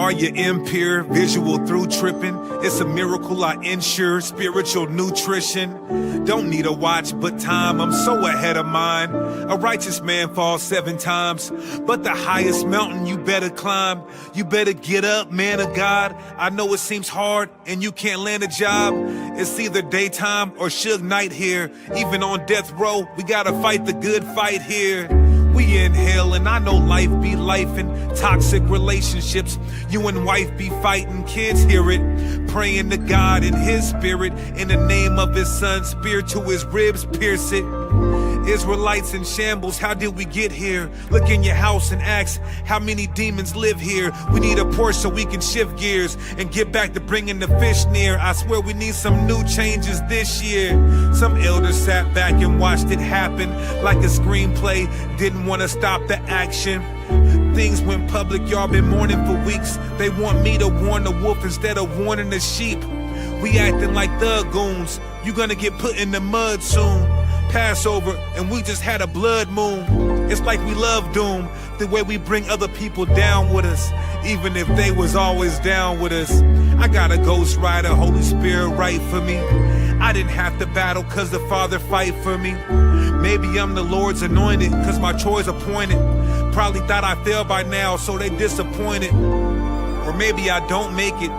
Are you impure, visual through tripping? It's a miracle I ensure, spiritual nutrition. Don't need a watch but time, I'm so ahead of mine. A righteous man falls 7 times, but the highest mountain you better climb. You better get up, man of God. I know it seems hard and you can't land a job. It's either daytime or Suge Knight here. Even on death row, we gotta fight the good fight here. We inhale and I know life be life and toxic relationships. You and wife be fighting, kids hear it. Praying to God in his spirit. In the name of his son, spear to his ribs, pierce it. Israelites in shambles, how did we get here? Look in your house and ask how many demons live here. We need a Porsche so we can shift gears and get back to bringing the fish near. I swear we need some new changes this year. Some elders sat back and watched it happen like a screenplay, didn't want to stop the action. Things went public, y'all been mourning for weeks. They want me to warn the wolf instead of warning the sheep. We acting like thug goons, you gonna get put in the mud soon. Passover and we just had a blood moon. It's like we love doom, the way we bring other people down with us, even if they was always down with us. I got a ghost rider, Holy Spirit right for me. I didn't have to battle cause the Father fight for me. Maybe I'm the Lord's anointed cause my choice appointed. Probably thought I failed by now so they disappointed. Or maybe I don't make it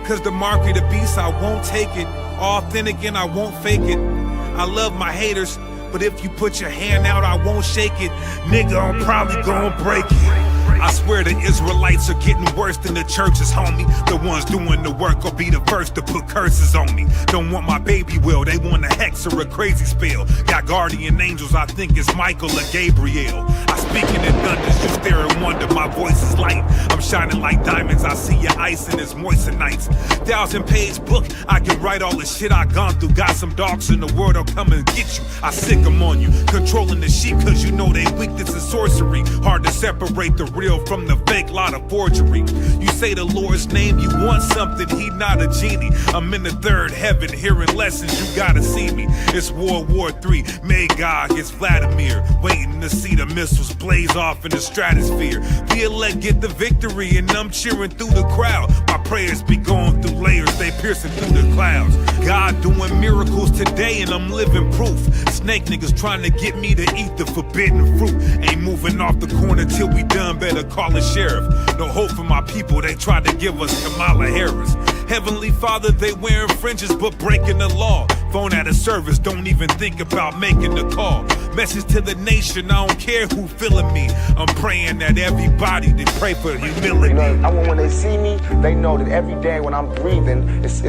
cause the mark of the beast, I won't take it. Authentic and I won't fake it. I love my haters, but if you put your hand out, I won't shake it. Nigga, I'm probably gonna break it. I swear the Israelites are getting worse than the churches, homie. The ones doing the work will be the first to put curses on me. Don't want my baby will, they want a hex or a crazy spell. Got guardian angels, I think it's Michael or Gabriel. I speak in the thunders, you stare and wonder, my voice is light. I'm shining like diamonds, I see your ice and it's moist nights. 1,000-page book, I can write all the shit I gone through. Got some dogs in the world, I'll come and get you. I sick them on you, controlling the sheep cause you know they weakness is sorcery. Hard to separate the real from the fake, lot of forgery. You say the Lord's name, you want something, he not a genie. I'm in the third heaven, hearing lessons, you gotta see me. It's World War III, may God gets Vladimir. Waiting to see the missiles blaze off in the stratosphere. The elect get the victory and I'm cheering through the crowd. My prayers be going through layers, they piercing through the clouds. God doing miracles today and I'm living proof. Snake niggas trying to get me to eat the forbidden fruit. Ain't moving off the corner till we done, better call a sheriff. No hope for my people, they tried to give us Kamala Harris. Heavenly Father, they wearing fringes but breaking the law. Phone out of service, don't even think about making the call. Message to the nation, I don't care who feeling me. I'm praying that everybody they pray for humility. You know, I want when they see me, they know that every day when I'm breathing, it's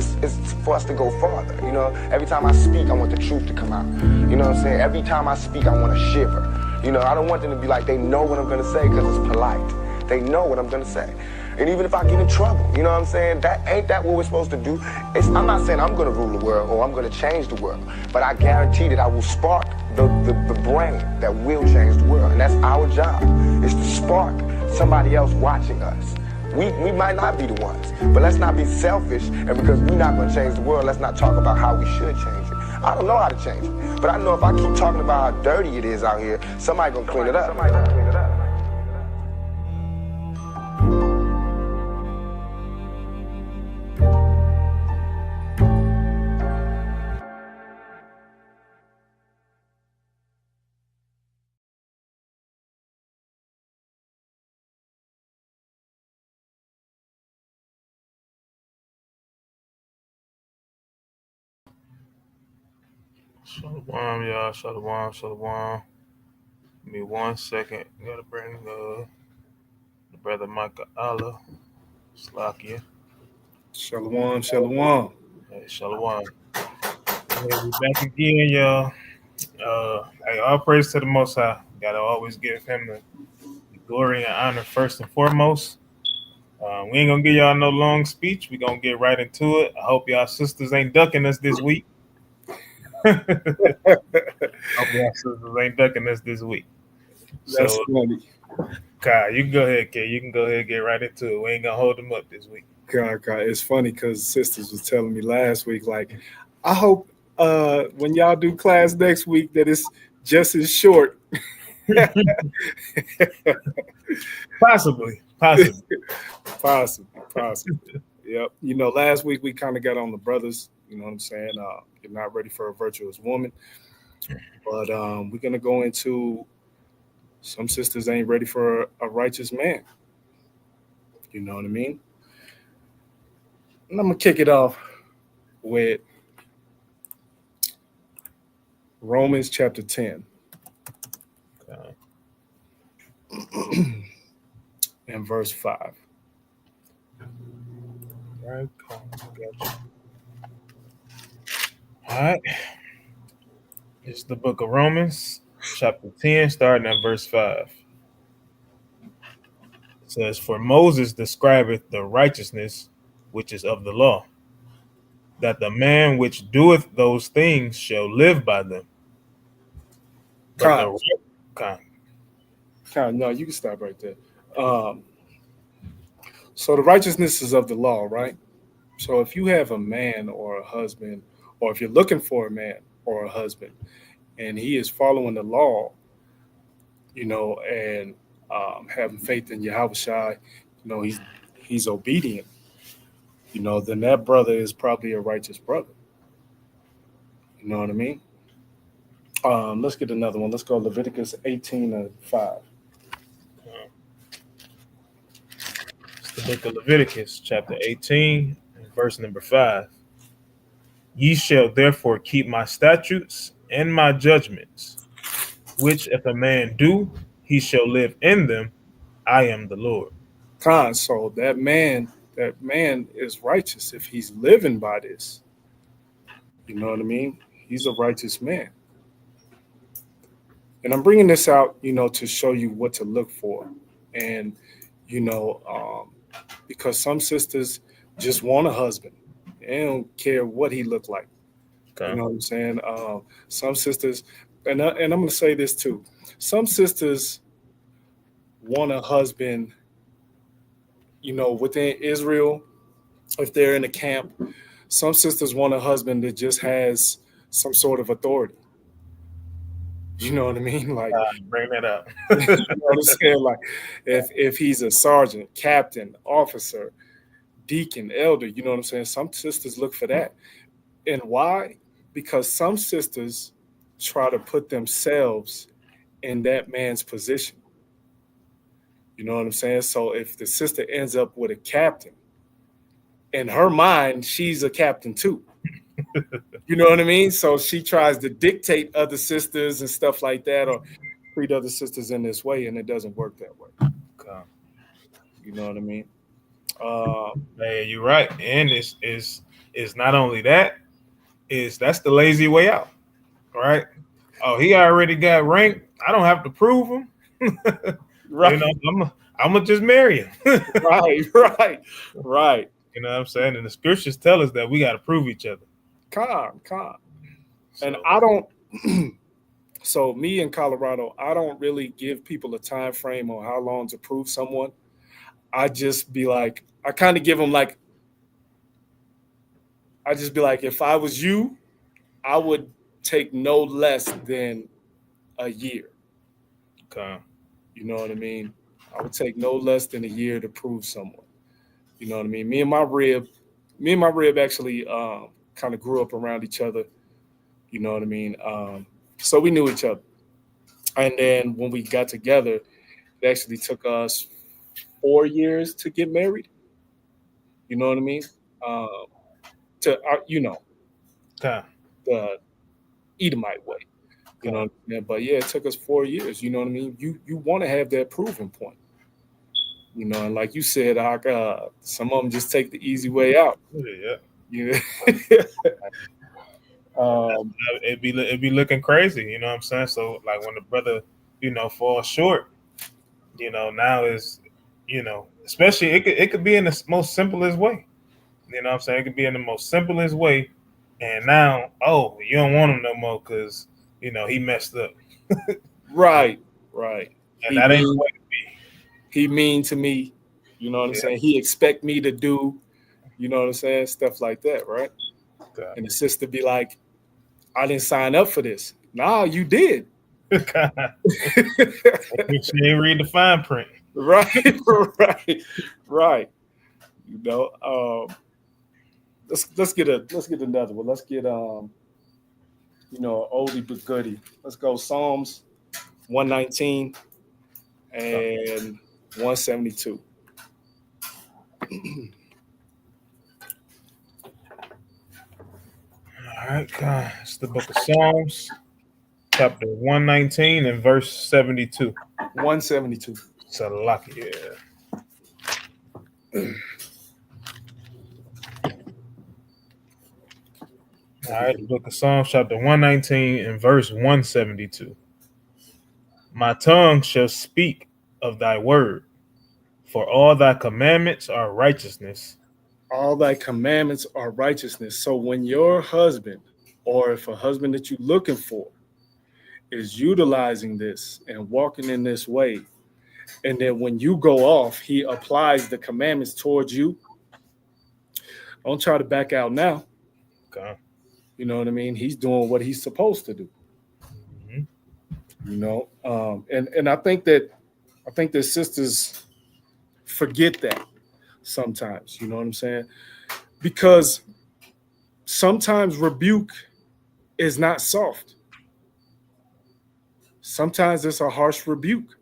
for us to go farther. You know, every time I speak, I want the truth to come out. You know what I'm saying? Every time I speak, I want to shiver. You know, I don't want them to be like, they know what I'm going to say because it's polite. They know what I'm going to say. And even if I get in trouble, you know what I'm saying? Ain't that what we're supposed to do? I'm not saying I'm going to rule the world or I'm going to change the world, but I guarantee that I will spark the brain that will change the world. And that's our job, is to spark somebody else watching us. We might not be the ones, but let's not be selfish, and because we're not going to change the world, let's not talk about how we should change it. I don't know how to change it, but I know if I keep talking about how dirty it is out here, somebody going to clean it up. Shalom, y'all. Shalom. Give me 1 second. Gotta bring the brother Micah Allah. Slakia. Shalom. Hey, shalom. Hey, we back again, y'all. Hey, all praise to the Most High. Gotta always give him the glory and honor first and foremost. We ain't gonna give y'all no long speech. We gonna get right into it. I hope y'all sisters ain't ducking us this week. Hope y'all sisters ain't ducking us this week. That's funny. Kai, you can go ahead, Kay. You can go ahead and get right into it. We ain't gonna hold them up this week. God, it's funny because sisters was telling me last week, like, I hope when y'all do class next week that it's just as short. Possibly. Possibly. Possibly. Yep. You know, last week we kind of got on the brothers. You know what I'm saying? You're not ready for a virtuous woman, but we're gonna go into some sisters ain't ready for a righteous man. You know what I mean? And I'm gonna kick it off with Romans chapter 10 Okay. and verse 5. Right. Gotcha. All right. It's the book of Romans, chapter 10, starting at verse 5. It says, "For Moses describeth the righteousness which is of the law, that the man which doeth those things shall live by them. But Con, the kind, no, you can stop right there. Um, so the righteousness is of the law, right? So if you have a man or a husband, or if you're looking for a man or a husband, and he is following the law, you know, and having faith in Yahweh Shai, you know, he's obedient, you know, then that brother is probably a righteous brother. You know what I mean? Let's get another one. Let's go Leviticus 18 and 5. it's the book of Leviticus, chapter 18, and verse number 5. Ye shall therefore keep my statutes and my judgments, which if a man do, he shall live in them. I am the Lord." So that man is righteous if he's living by this. You know what I mean? He's a righteous man. And I'm bringing this out, you know, to show you what to look for. And, you know, because some sisters just want a husband. They don't care what he looked like. Okay. You know what I'm saying? Some sisters, and I'm going to say this too. Some sisters want a husband, you know, within Israel, if they're in a camp. Some sisters want a husband that just has some sort of authority. You know what I mean? Like, Bring that up. you know what I'm saying? Like, if he's a sergeant, captain, officer, deacon, elder, you know what I'm saying? Some sisters look for that. And why? Because some sisters try to put themselves in that man's position. You know what I'm saying? So if the sister ends up with a captain, in her mind, she's a captain too. You know what I mean? So she tries to dictate other sisters and stuff like that, or treat other sisters in this way, and it doesn't work that way. Okay. You know what I mean? Hey, you're right. And it's not only that, that's the lazy way out. Right? Oh, he already got ranked. I don't have to prove him. Right. You know, I'm gonna just marry him. Right. You know what I'm saying? And the scriptures tell us that we got to prove each other. Calm. So, And I don't. So me in Colorado, I don't really give people a time frame on how long to prove someone. I just be like, I kind of give them like, I just be like, if I was you, I would take no less than a year. okay. You know what I mean? I would take no less than a year to prove someone. You know what I mean? Me and my rib actually kind of grew up around each other. You know what I mean? So we knew each other. And then when we got together, it actually took us 4 years to get married. You know what I mean? You know, Okay. the Edomite way. You know what I mean? But yeah, it took us 4 years. You know what I mean? You want to have that proving point. You know, and like you said, some of them just take the easy way out. Yeah. You It'd be looking crazy. You know what I'm saying? So like when the brother, you know, falls short, you know, now is, you know, especially it could be in the most simplest way. You know what I'm saying? It could be in the most simplest way. And now, oh, you don't want him no more because, you know, he messed up. right. And that ain't the way to be. He mean to me. You know what I'm saying? He expect me to do, you know what I'm saying? Stuff like that, right? Okay. And the sister be like, I didn't sign up for this. Nah, you did. She didn't read the fine print. right. You know, let's get another one. Let's get oldie but goodie. Let's go Psalms 119 and 172. All right, God. It's the book of Psalms, chapter 119 and verse 72. 172. Salakia. All right, the book of Psalms, chapter 119 and verse 172. My tongue shall speak of thy word, for all thy commandments are righteousness. All thy commandments are righteousness. So when your husband, or if a husband that you're looking for, is utilizing this and walking in this way, and then when you go off, he applies the commandments towards you, don't try to back out now. Okay. You know what I mean? He's doing what he's supposed to do. Mm-hmm. You know, and I think that sisters forget that sometimes. You know what I'm saying? Because sometimes rebuke is not soft. Sometimes it's a harsh rebuke.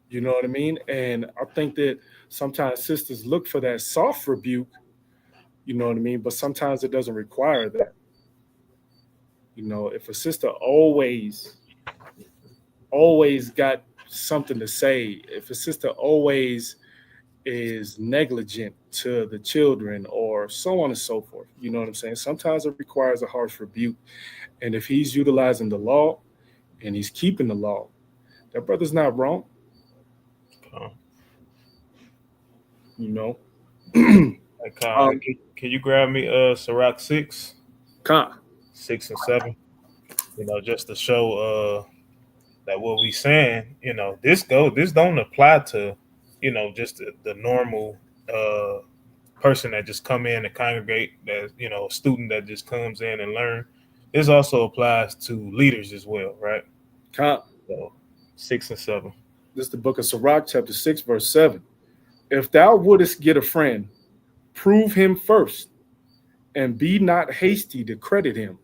You know what I mean? And I think that sometimes sisters look for that soft rebuke. You know what I mean? But sometimes it doesn't require that. You know, if a sister always got something to say, if a sister always is negligent to the children or so on and so forth, you know what I'm saying? Sometimes it requires a harsh rebuke. And if he's utilizing the law and he's keeping the law, that brother's not wrong. Okay. You know? Can you grab me Sirach 6, Con. 6 and 7? You know, just to show that what we saying, you know, this don't apply to, you know, just the normal person that just come in and congregate, that, you know, a student that just comes in and learn. This also applies to leaders as well, right? Con. So 6 and 7. This is the book of Sirach, chapter 6, verse 7. If thou wouldest get a friend, prove him first, and be not hasty to credit him.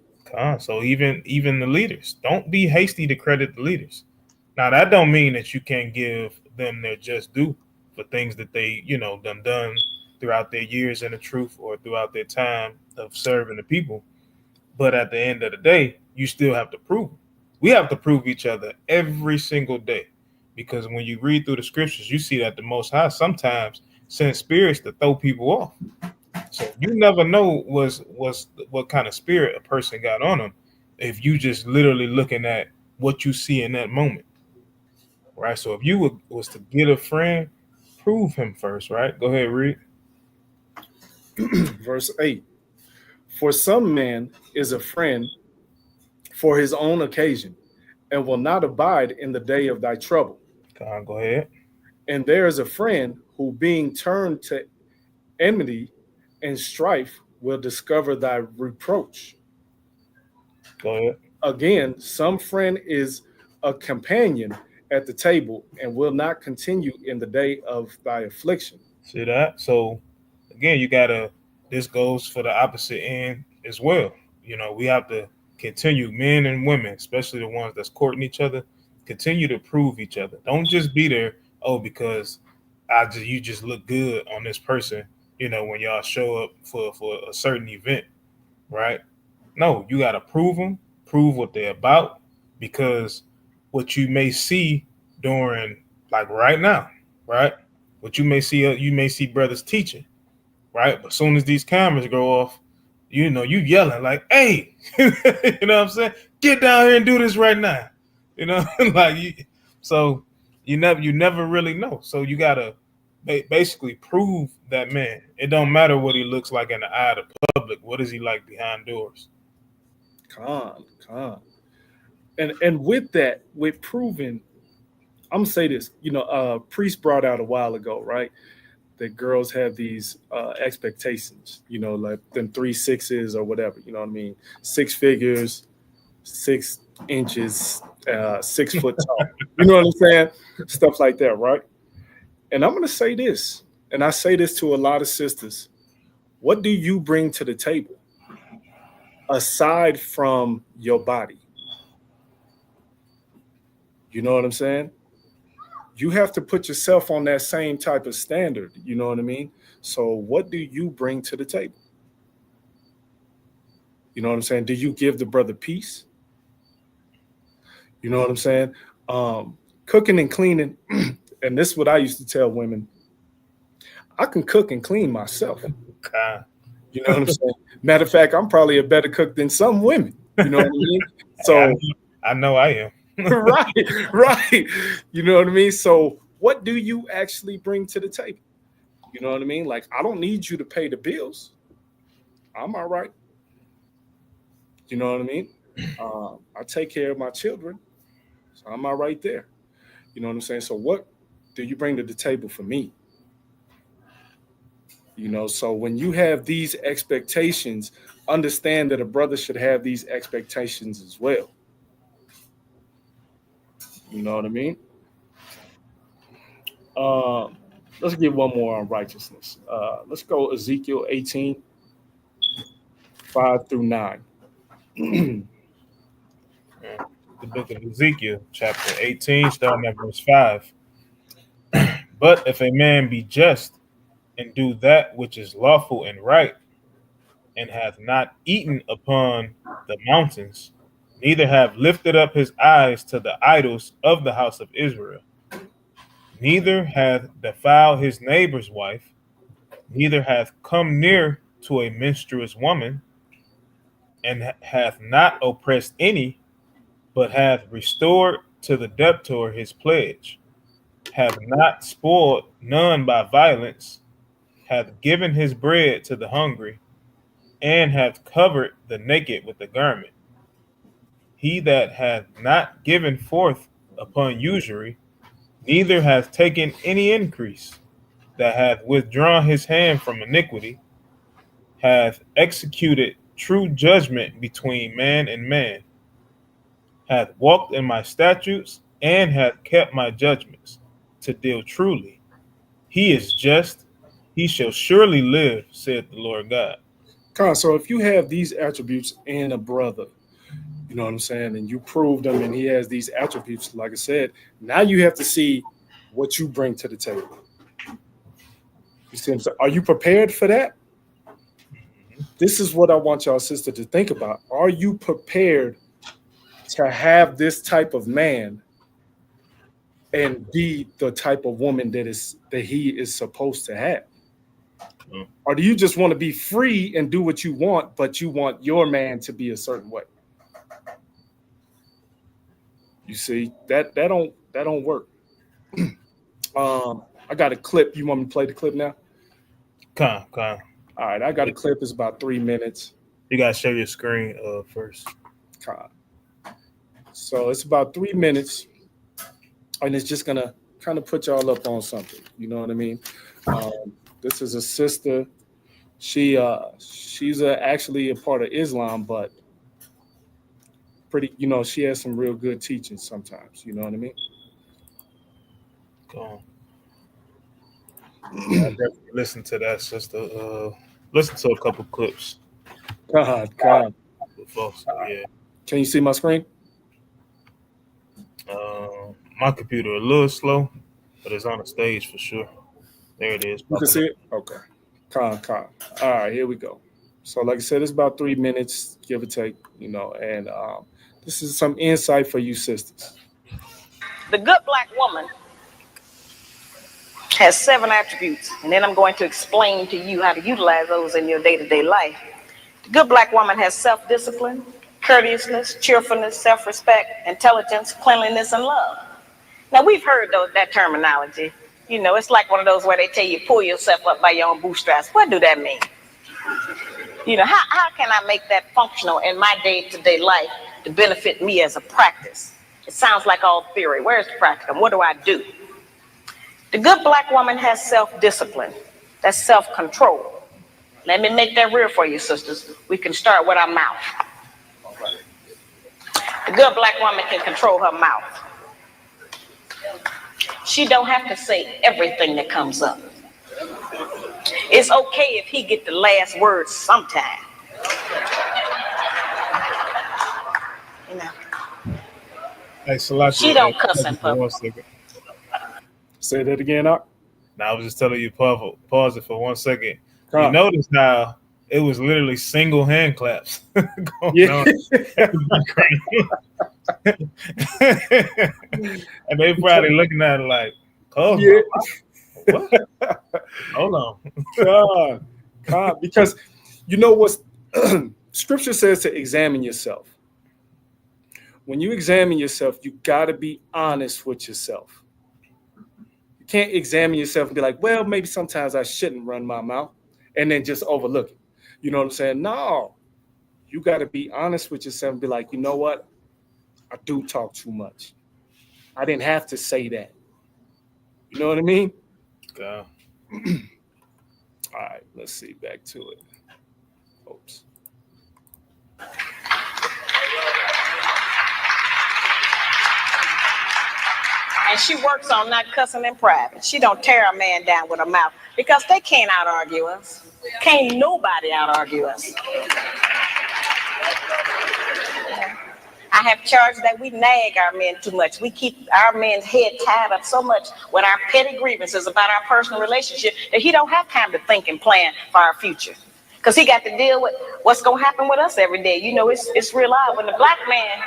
So even the leaders, don't be hasty to credit the leaders. Now that don't mean that you can't give them their just due for things that they, you know, done throughout their years in the truth or throughout their time of serving the people. But at the end of the day, you still have to prove. We have to prove each other every single day, because when you read through the scriptures, you see that the Most High sometimes sends spirits to throw people off. So you never know what kind of spirit a person got on them if you just literally looking at what you see in that moment, right? So if you was to get a friend, prove him first, right? Go ahead, read. Verse 8. For some man is a friend for his own occasion, and will not abide in the day of thy trouble. Go ahead. And there is a friend who, being turned to enmity and strife, will discover thy reproach. Go ahead. Again, some friend is a companion at the table and will not continue in the day of thy affliction. See that? So again, this goes for the opposite end as well. You know, we have to continue, men and women, especially the ones that's courting each other, continue to prove each other. Don't just be there, because you just look good on this person, you know, when y'all show up for a certain event, right? No, you got to prove them, prove what they're about, because what you may see during, like right now, right? What you may see brothers teaching, right? But as soon as these cameras go off, you know, you yelling like, "Hey," you know what I'm saying? Get down here and do this right now, you know, so you never really know. So you gotta basically prove that man. It don't matter what he looks like in the eye of the public. What is he like behind doors? Con. And with that, with proving, I'm gonna say this, Priest brought out a while ago, right? That girls have these expectations, like them 3 6s or whatever, you know what I mean? 6 figures, 6 inches, 6 foot tall. You know what I'm saying? Stuff like that, right? And I'm going to say this, and I say this to a lot of sisters. What do you bring to the table aside from your body? You know what I'm saying? You have to put yourself on that same type of standard. You know what I mean? So what do you bring to the table? You know what I'm saying? Do you give the brother peace? You know what I'm saying? Cooking and cleaning, and this is what I used to tell women. I can cook and clean myself. God. You know what I'm saying? Matter of fact, I'm probably a better cook than some women. You know what I mean? So I know I am. right. You know what I mean? So what do you actually bring to the table? You know what I mean? Like, I don't need you to pay the bills. I'm all right. You know what I mean? I take care of my children. So I'm all right there. You know what I'm saying? So what do you bring to the table for me? You know, so when you have these expectations, understand that a brother should have these expectations as well. You know what I mean? Let's get one more on righteousness. Let's go Ezekiel 18, 5 through 9. The book of Ezekiel, chapter 18, starting at verse 5. But if a man be just and do that which is lawful and right, and hath not eaten upon the mountains, neither have lifted up his eyes to the idols of the house of Israel, neither hath defiled his neighbor's wife, neither hath come near to a menstruous woman, and hath not oppressed any, but hath restored to the debtor his pledge, hath not spoiled none by violence, hath given his bread to the hungry, and hath covered the naked with a garment. He that hath not given forth upon usury, neither hath taken any increase, that hath withdrawn his hand from iniquity, hath executed true judgment between man and man, hath walked in my statutes, and hath kept my judgments, to deal truly. He is just, he shall surely live, saith the Lord God. So if you have these attributes in a brother, you know what I'm saying, and you prove them and he has these attributes, like I said, now you have to see what you bring to the table. You see what I'm saying? Are you prepared for that? This is what I want y'all sister to think about. Are you prepared to have this type of man and be the type of woman that he is supposed to have? Or do you just want to be free and do what you want, but you want your man to be a certain way? You see, that don't work. I got a clip. You want me to play the clip now? Come. All right, I got a clip. It's about 3 minutes. You gotta share your screen first. So it's about 3 minutes, and it's just gonna kind of put y'all up on something. You know what I mean? This is a sister. She's actually a part of Islam, but pretty, you know, she has some real good teachings sometimes. You know what I mean? Go on. Yeah, I definitely listen to that, sister. Listen to a couple clips. God. Before, so yeah. Can you see my screen? My computer a little slow, but it's on the stage for sure. There it is. You can see it? Okay. All right, here we go. So like I said, it's about 3 minutes, give or take, you know, and this is some insight for you sisters. The good black woman has 7 attributes, and then I'm going to explain to you how to utilize those in your day-to-day life. The good black woman has self-discipline, courteousness, cheerfulness, self-respect, intelligence, cleanliness, and love. Now, we've heard that terminology. You know, it's like one of those where they tell you pull yourself up by your own bootstraps. What do that mean? You know, how can I make that functional in my day-to-day life to benefit me as a practice? It sounds like all theory. Where's the practical? What do I do? The good black woman has self-discipline. That's self-control. Let me make that real for you, sisters. We can start with our mouth. The good black woman can control her mouth. She don't have to say everything that comes up. It's okay if he get the last word sometime. You know. Hey, Salaki, She don't cuss in for 1 public. second. Say that again, Doc. Now I was just telling you, pause it for 1 second. Huh. You notice how it was literally single hand claps going on in the background. And they probably looking at it like, oh, Yeah. what? Hold on. God, because you know what Scripture says to examine yourself. When you examine yourself, you got to be honest with yourself. You can't examine yourself and be like, well, maybe sometimes I shouldn't run my mouth and then just overlook it. You know what I'm saying? No, you got to be honest with yourself and be like, you know what? I do talk too much. I didn't have to say that. You know what I mean? Go. All right, let's see. Back to it. Oops. And she works on not cussing in private. She don't tear a man down with her mouth because they can't out-argue us. Can't nobody out-argue us. I have charged that we nag our men too much. We keep our men's head tied up so much with our petty grievances about our personal relationship that he don't have time to think and plan for our future. Because he got to deal with what's going to happen with us every day. You know, it's real odd. When the black man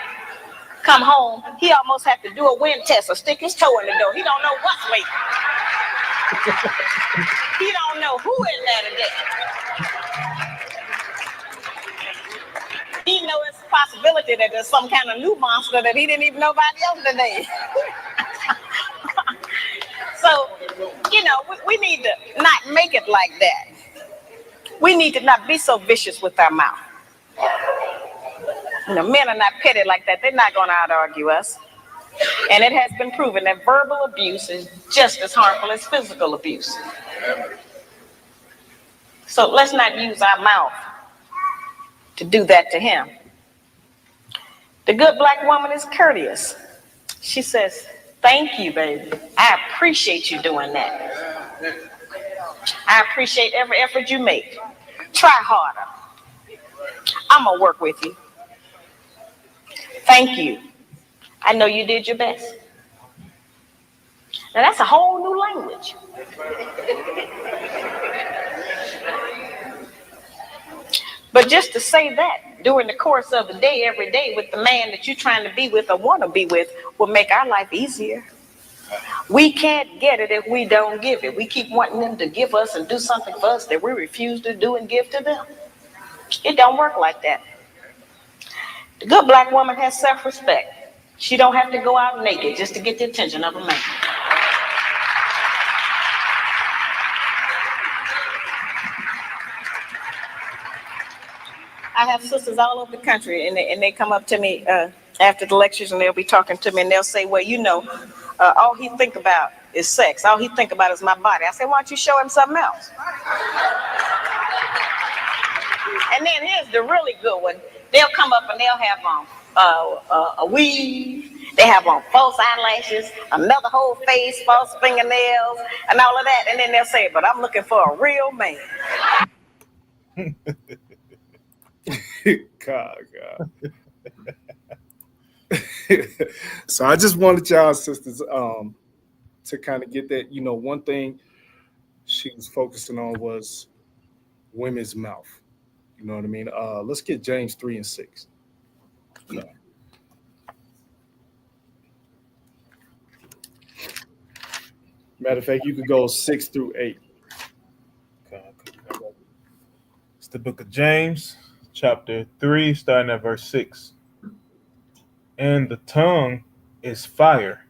come home, he almost have to do a wind test or stick his toe in the door. He don't know what's waiting. He don't know who in there today. He know it's a possibility that there's some kind of new monster that he didn't even know about yesterday. So, you know, we need to not make it like that. We need to not be so vicious with our mouth. You know, men are not petty like that. They're not going to out-argue us. And it has been proven that verbal abuse is just as harmful as physical abuse. So let's not use our mouth to do that to him. The good black woman is courteous. She says, thank you, baby. I appreciate you doing that. I appreciate every effort you make. Try harder. I'm going to work with you. Thank you. I know you did your best. Now that's a whole new language. But just to say that during the course of the day, every day, with the man that you're trying to be with or want to be with, will make our life easier. We can't get it if we don't give it. We keep wanting them to give us and do something for us that we refuse to do and give to them. It don't work like that. The good black woman has self-respect. She don't have to go out naked just to get the attention of a man. I have sisters all over the country, and they come up to me after the lectures, and they'll be talking to me, and they'll say, well, you know, all he think about is sex. All he think about is my body. I say, why don't you show him something else? And then here's the really good one. They'll come up and they'll have on a weave. They have on false eyelashes, another whole face, false fingernails, and all of that. And then they'll say, but I'm looking for a real man. God. So I just wanted y'all sisters to kind of get that. You know, one thing she was focusing on was women's mouth. You know what I mean? Let's get James 3 and 6. No. Matter of fact, you could go 6 through 8. It's the book of James, chapter 3, starting at verse 6. And the tongue is fire.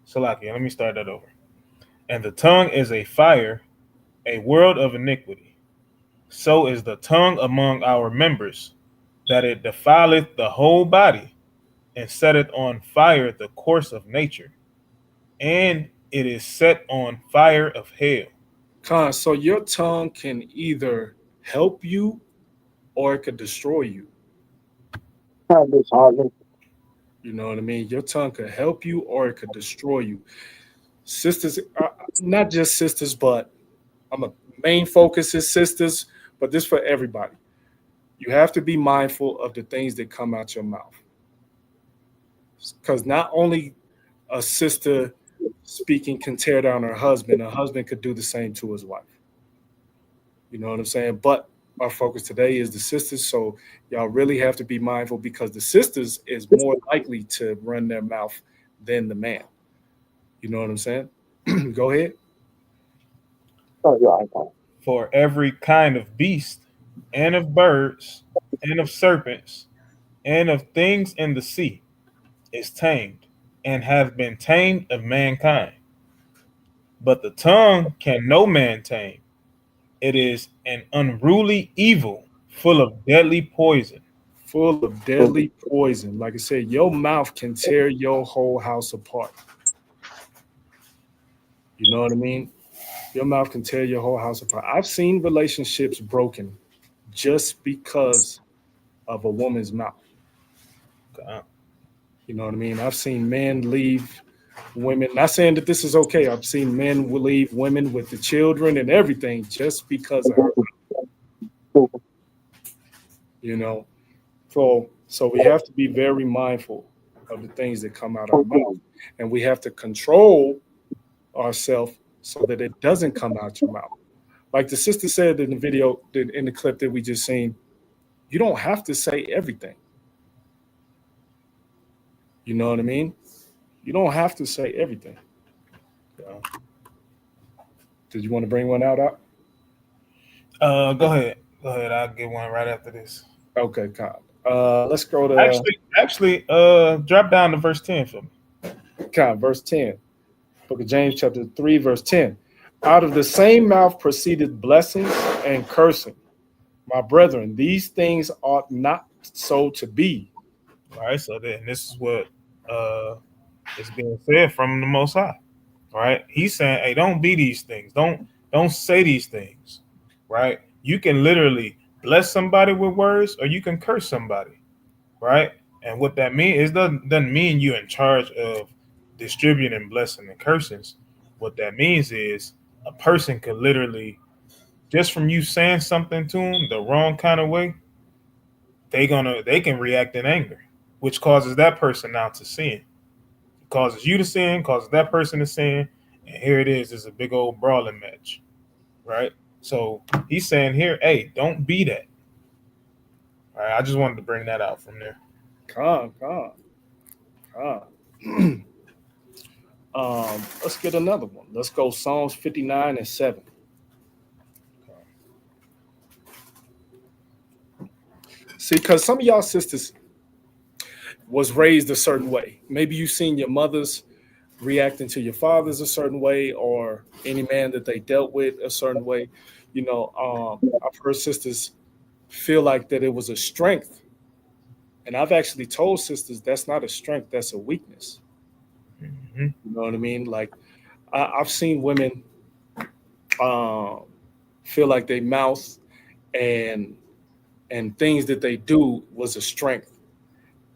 Salakia, let me start that over. And the tongue is a fire, a world of iniquity. So is the tongue among our members, that it defileth the whole body, and setteth on fire the course of nature, and it is set on fire of hell. Con, so your tongue can either help you or it could destroy you. You know what I mean? Your tongue could help you or it could destroy you. Sisters, not just sisters, but I'm a main focus is sisters, but this for everybody. You have to be mindful of the things that come out your mouth. Because not only a sister speaking can tear down her husband, a husband could do the same to his wife. You know what I'm saying? But our focus today is the sisters. So y'all really have to be mindful because the sisters is more likely to run their mouth than the man. You know what I'm saying? Go ahead. For every kind of beast, and of birds, and of serpents, and of things in the sea is tamed, and have been tamed of mankind. But the tongue can no man tame. It is an unruly evil, full of deadly poison. Full of deadly poison. Like I said, your mouth can tear your whole house apart. You know what I mean? Your mouth can tear your whole house apart. I've seen relationships broken just because of a woman's mouth. God. You know what I mean? I've seen men leave women. Not saying that this is okay. I've seen men will leave women with the children and everything just because of her. You know, so we have to be very mindful of the things that come out of our mouth, and we have to control ourselves so that it doesn't come out your mouth. Like the sister said in the video, in the clip that we just seen, you don't have to say everything. You know what I mean? You don't have to say everything. Did you want to bring one out? Go ahead. Go ahead. I'll get one right after this. Okay, Con. Let's go to Actually, drop down to verse 10 for me. Con, verse 10. Book of James, chapter 3, verse 10. Out of the same mouth proceeded blessings and cursing. My brethren, these things ought not so to be. All right, so then this is what is being said from the Most High. Right? He's saying, hey, don't be these things. Don't say these things. Right? You can literally bless somebody with words or you can curse somebody. Right? And what that means is doesn't mean you're in charge of distributing blessing and cursings. What that means is a person could literally, just from you saying something to them the wrong kind of way, they can react in anger, which causes that person now to sin. It causes you to sin, causes that person to sin, and here it is. It's a big old brawling match, right? So he's saying here, hey, don't be that. All right, I just wanted to bring that out from there. Con. Let's get another one. Let's go Psalms 59 and 7. See, because some of y'all sisters was raised a certain way. Maybe you've seen your mothers reacting to your fathers a certain way, or any man that they dealt with a certain way. You know, I've heard sisters feel like that it was a strength. And I've actually told sisters that's not a strength, that's a weakness. Mm-hmm. You know what I mean? Like I've seen women feel like they mouth and things that they do was a strength.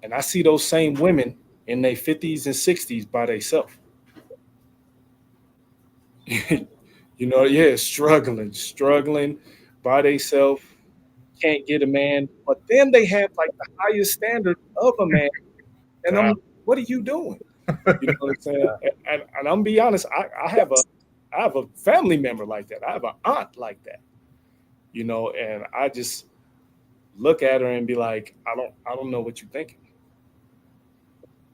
And I see those same women in their 50s and 60s by themselves. You know, yeah, struggling by themselves, can't get a man. But then they have like the highest standard of a man. And I'm, what are you doing? You know what I'm saying? And I'm be honest, I have a family member like that. I have an aunt like that. You know, and I just look at her and be like, I don't know what you're thinking.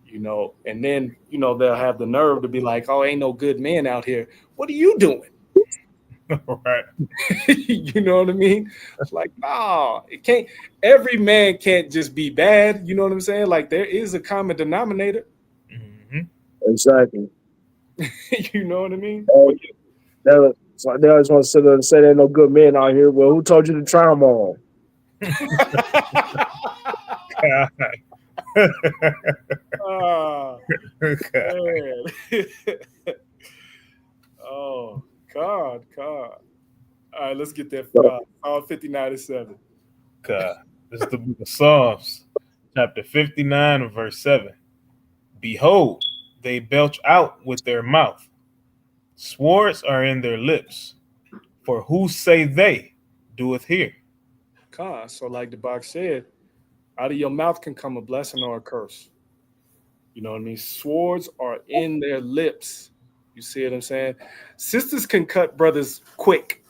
You know, and then, you know, they'll have the nerve to be like, oh, ain't no good men out here. What are you doing? Right. You know what I mean? It's like, it can't, every man can't just be bad. You know what I'm saying? Like there is a common denominator. Mm-hmm. Exactly. You know what I mean? They just want to sit there and say there ain't no good men out here. Well, who told you to try them all? Man. Oh, God. All right, let's get that Psalm 59 and 7. God. This is the book of Psalms, chapter 59 and verse 7. Behold, they belch out with their mouth. Swords are in their lips. For who say they doeth here? So like the box said, out of your mouth can come a blessing or a curse. You know what I mean? Swords are in their lips. You see what I'm saying? Sisters can cut brothers quick.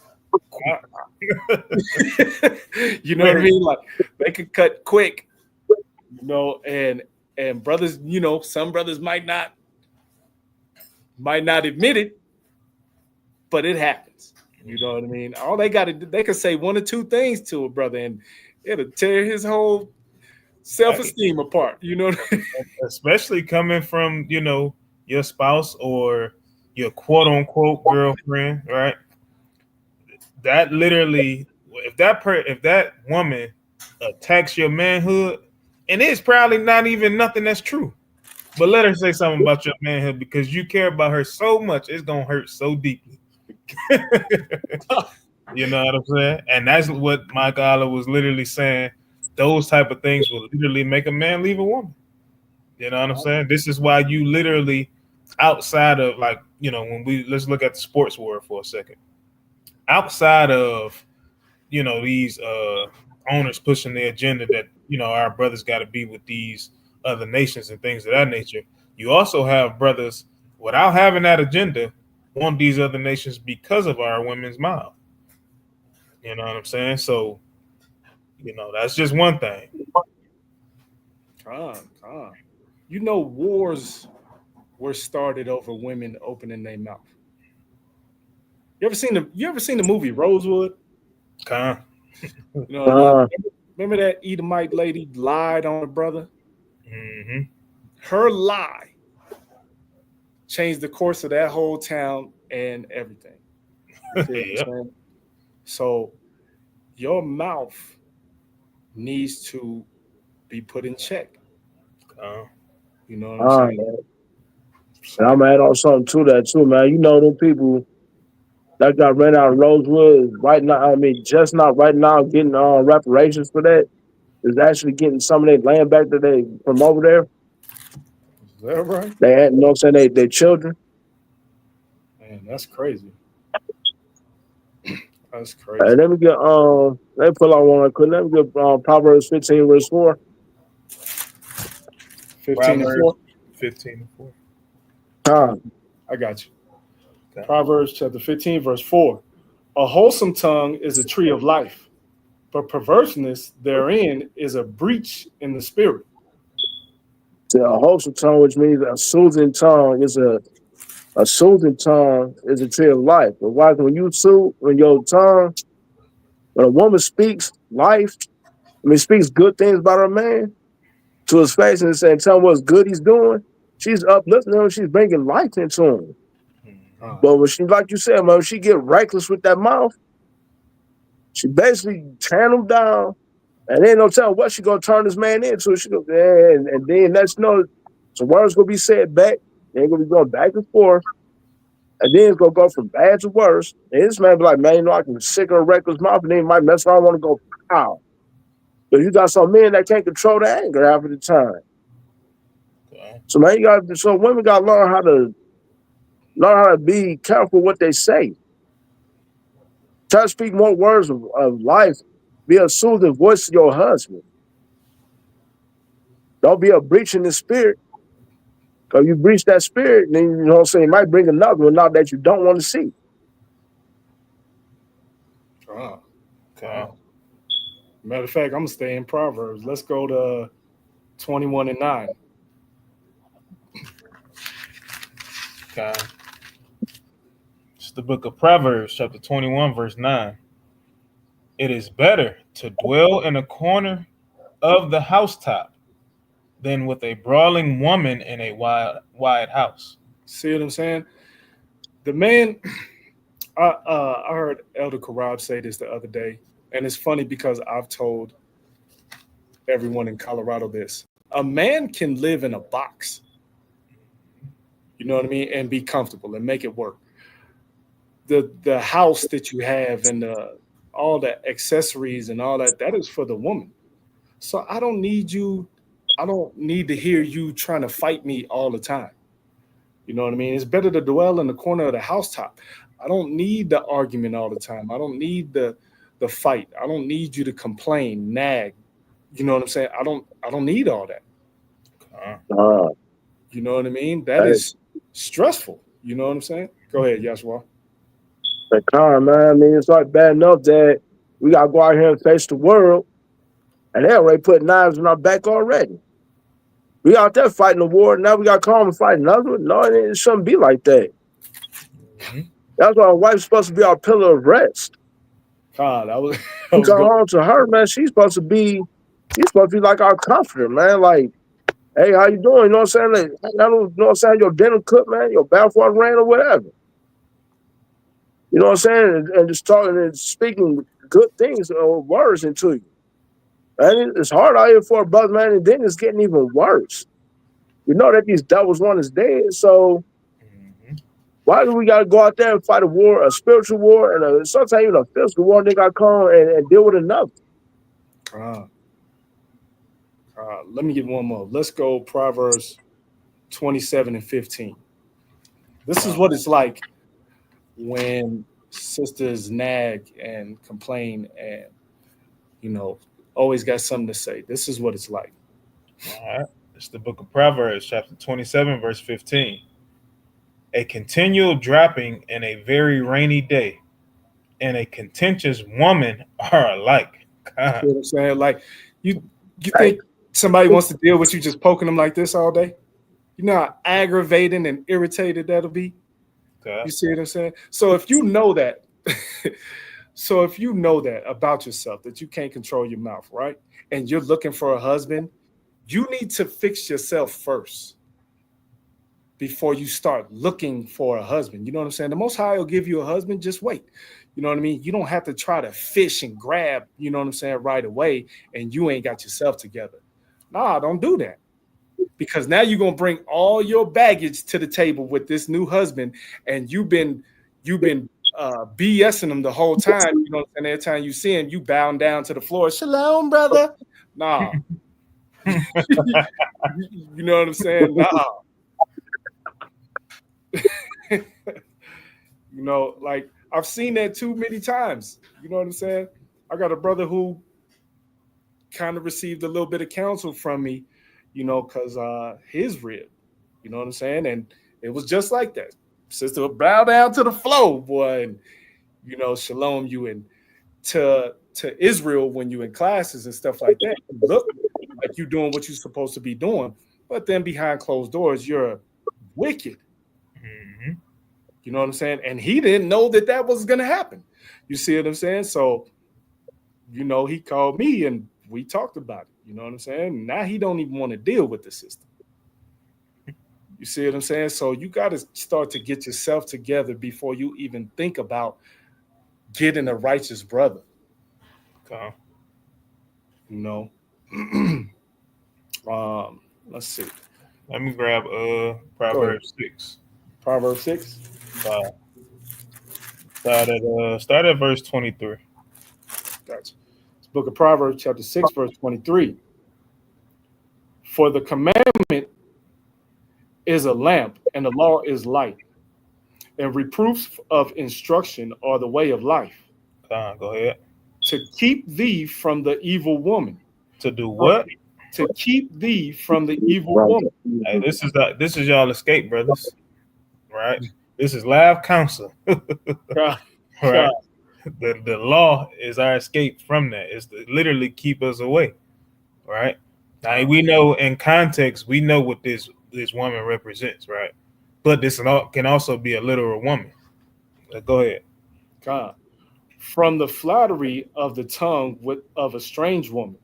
You know what I mean? Like they can cut quick. You know, and brothers, you know, some brothers might not admit it, but it happens. You know what I mean? All they got to do, they can say one or two things to a brother, and it'll tear his whole self-esteem apart. You know what I mean? Especially coming from, you know, your spouse or your quote unquote girlfriend, right? That literally, if that woman attacks your manhood, and it's probably not even nothing that's true, but let her say something about your manhood because you care about her so much, it's gonna hurt so deeply. You know what I'm saying? And that's what Mike Allah was literally saying. Those type of things will literally make a man leave a woman. You know what I'm saying? This is why you literally, outside of, like, you know, let's look at the sports world for a second. Outside of, you know, these owners pushing the agenda that, you know, our brothers got to be with these other nations and things of that nature, you also have brothers without having that agenda want these other nations because of our women's mouth. You know what I'm saying? So, you know, that's just one thing. You know, wars were started over women opening their mouth. You ever seen the movie Rosewood? Con. You know, remember that Edomite lady lied on her brother? Mm-hmm. Her lie changed the course of that whole town and everything. Yep. So your mouth needs to be put in check. You know what I'm saying? Man. And I'm gonna add on something to that too, man. You know them people that got ran out of Rosewood right now. I mean, just not right now getting reparations for that. Is actually getting some of their land back that they from over there. Is that right? They had, you know what I'm saying, their children. Man, that's crazy. That's crazy. Let me get let me pull out one quick. Let me get Proverbs 15 verse 4. 15 and 4. 15 and 4. I got you. Okay. Proverbs chapter 15, verse 4. A wholesome tongue is a tree of life, but perverseness therein is a breach in the spirit. So a wholesome tongue, which means a soothing tongue, is a soothing tongue is a tree of life. But why? When a woman speaks life, speaks good things about her man to his face and saying, tell him what's good he's doing, she's uplifting him, she's bringing life into him. But when she, like you said, man, she get reckless with that mouth, she basically tearing him down, and then no telling what she gonna turn this man into. She go, and then that's some words gonna be said back, they're gonna be going back and forth, and then it's gonna go from bad to worse. And this man be like, man, you know, I can sick her reckless mouth, and then he might mess around, want to go pow. But you got some men that can't control the anger half of the time. Okay. So man, women gotta learn how to be careful what they say. Try to speak more words of life. Be a soothing voice to your husband. Don't be a breach in the spirit. Because you breach that spirit, then you know what I'm saying, it might bring another one out that you don't want to see. Okay. Matter of fact, I'm gonna stay in Proverbs. Let's go to 21 and 9. Okay. It's the book of Proverbs, chapter 21, verse 9. It is better to dwell in a corner of the housetop than with a brawling woman in a wide house. See what I'm saying? The man, I heard Elder Corrado say this the other day, and it's funny because I've told everyone in Colorado this. A man can live in a box, you know what I mean, and be comfortable and make it work. The house that you have and all the accessories and all that is for the woman. So I don't need you I don't need to hear you trying to fight me all the time. You know what I mean? It's better to dwell in the corner of the housetop. I don't need the argument all the time. I don't need the fight. I don't need you to complain, nag. You know what I'm saying? I don't need all that. Uh, You know what I mean? That hey, is stressful. You know what I'm saying? Go ahead, Yashua. but Con, man, I mean, it's like bad enough that we gotta go out here and face the world, and they already put knives in our back already. We out there fighting the war. Now we got to come home and fight another one. No, it shouldn't be like that. Mhm. That's why our wife's supposed to be our pillar of rest. God, I was I We was come going. home to her, man. She's supposed to be like our comforter, man. Like, hey, how you doing? You know what I'm saying? Like, I don't know what I'm saying. Your dinner cooked, man. Your bathwater ran or whatever. You know what I'm saying? And just talking and speaking good things or words into you. And it's hard out here for a brother, man. And then it's getting even worse. We know that these devils want us dead, so Mhm. why do we got to go out there and fight a war, a spiritual war, and sometimes even a physical war? And they got to come and deal with another. Let me get one more. Let's go Proverbs 27 and 15. This is what it's like when sisters nag and complain and, always got something to say. This is what it's like. All right. It's the book of Proverbs, chapter 27, verse 15. A continual dropping and a very rainy day and a contentious woman are alike. You God. know what I'm saying? Like, you Hey, think somebody wants to deal with you just poking them like this all day? You know how aggravating and irritated that'll be? You God. see what I'm saying? So if you know that, so if you know that about yourself, that you can't control your mouth, right? And you're looking for a husband, you need to fix yourself first before you start looking for a husband. You know what I'm saying? The Most High will give you a husband. Just wait. You know what I mean? You don't have to try to fish and grab, you know what I'm saying, right away, and you ain't got yourself together. Nah, don't do that. Because now you're gonna bring all your baggage to the table with this new husband, and you've been BSing him the whole time. You know what I'm saying? Every time you see him, you bound down to the floor. Shalom, brother. Nah. You know what I'm saying? Nah. Like I've seen that too many times. You know what I'm saying? I got a brother who kind of received a little bit of counsel from me, because his rib, you know what I'm saying? And it was just like that. Sister would bow down to the floor, boy, and shalom you and to Israel when you in classes and stuff like that. You look like you doing what you're supposed to be doing, but then behind closed doors, you're wicked. Mhm. You know what I'm saying? And he didn't know that was going to happen. You see what I'm saying? So, he called me and we talked about it. You know what I'm saying? Now he don't even want to deal with the system. You see what I'm saying? So you got to start to get yourself together before you even think about getting a righteous brother. Okay. You know, let's see. Let me grab Go ahead. Proverbs 6. Proverbs 6. Uh, start at verse 23. Gotcha. It's Book of Proverbs, chapter 6, verse 23. For the commandment is a lamp, and the law is light, and reproofs of instruction are the way of life, Go ahead. to keep thee from the evil woman. To do what? To keep thee from the evil right. woman. Hey, this is y'all escape, brothers. Right? This is live counsel. God, Right? God, The law is our escape from that. It's to literally keep us away. Right? Now we know in context, we know what this woman represents, right? But this can also be a literal woman. Go ahead. God. From the flattery of the tongue of a strange woman.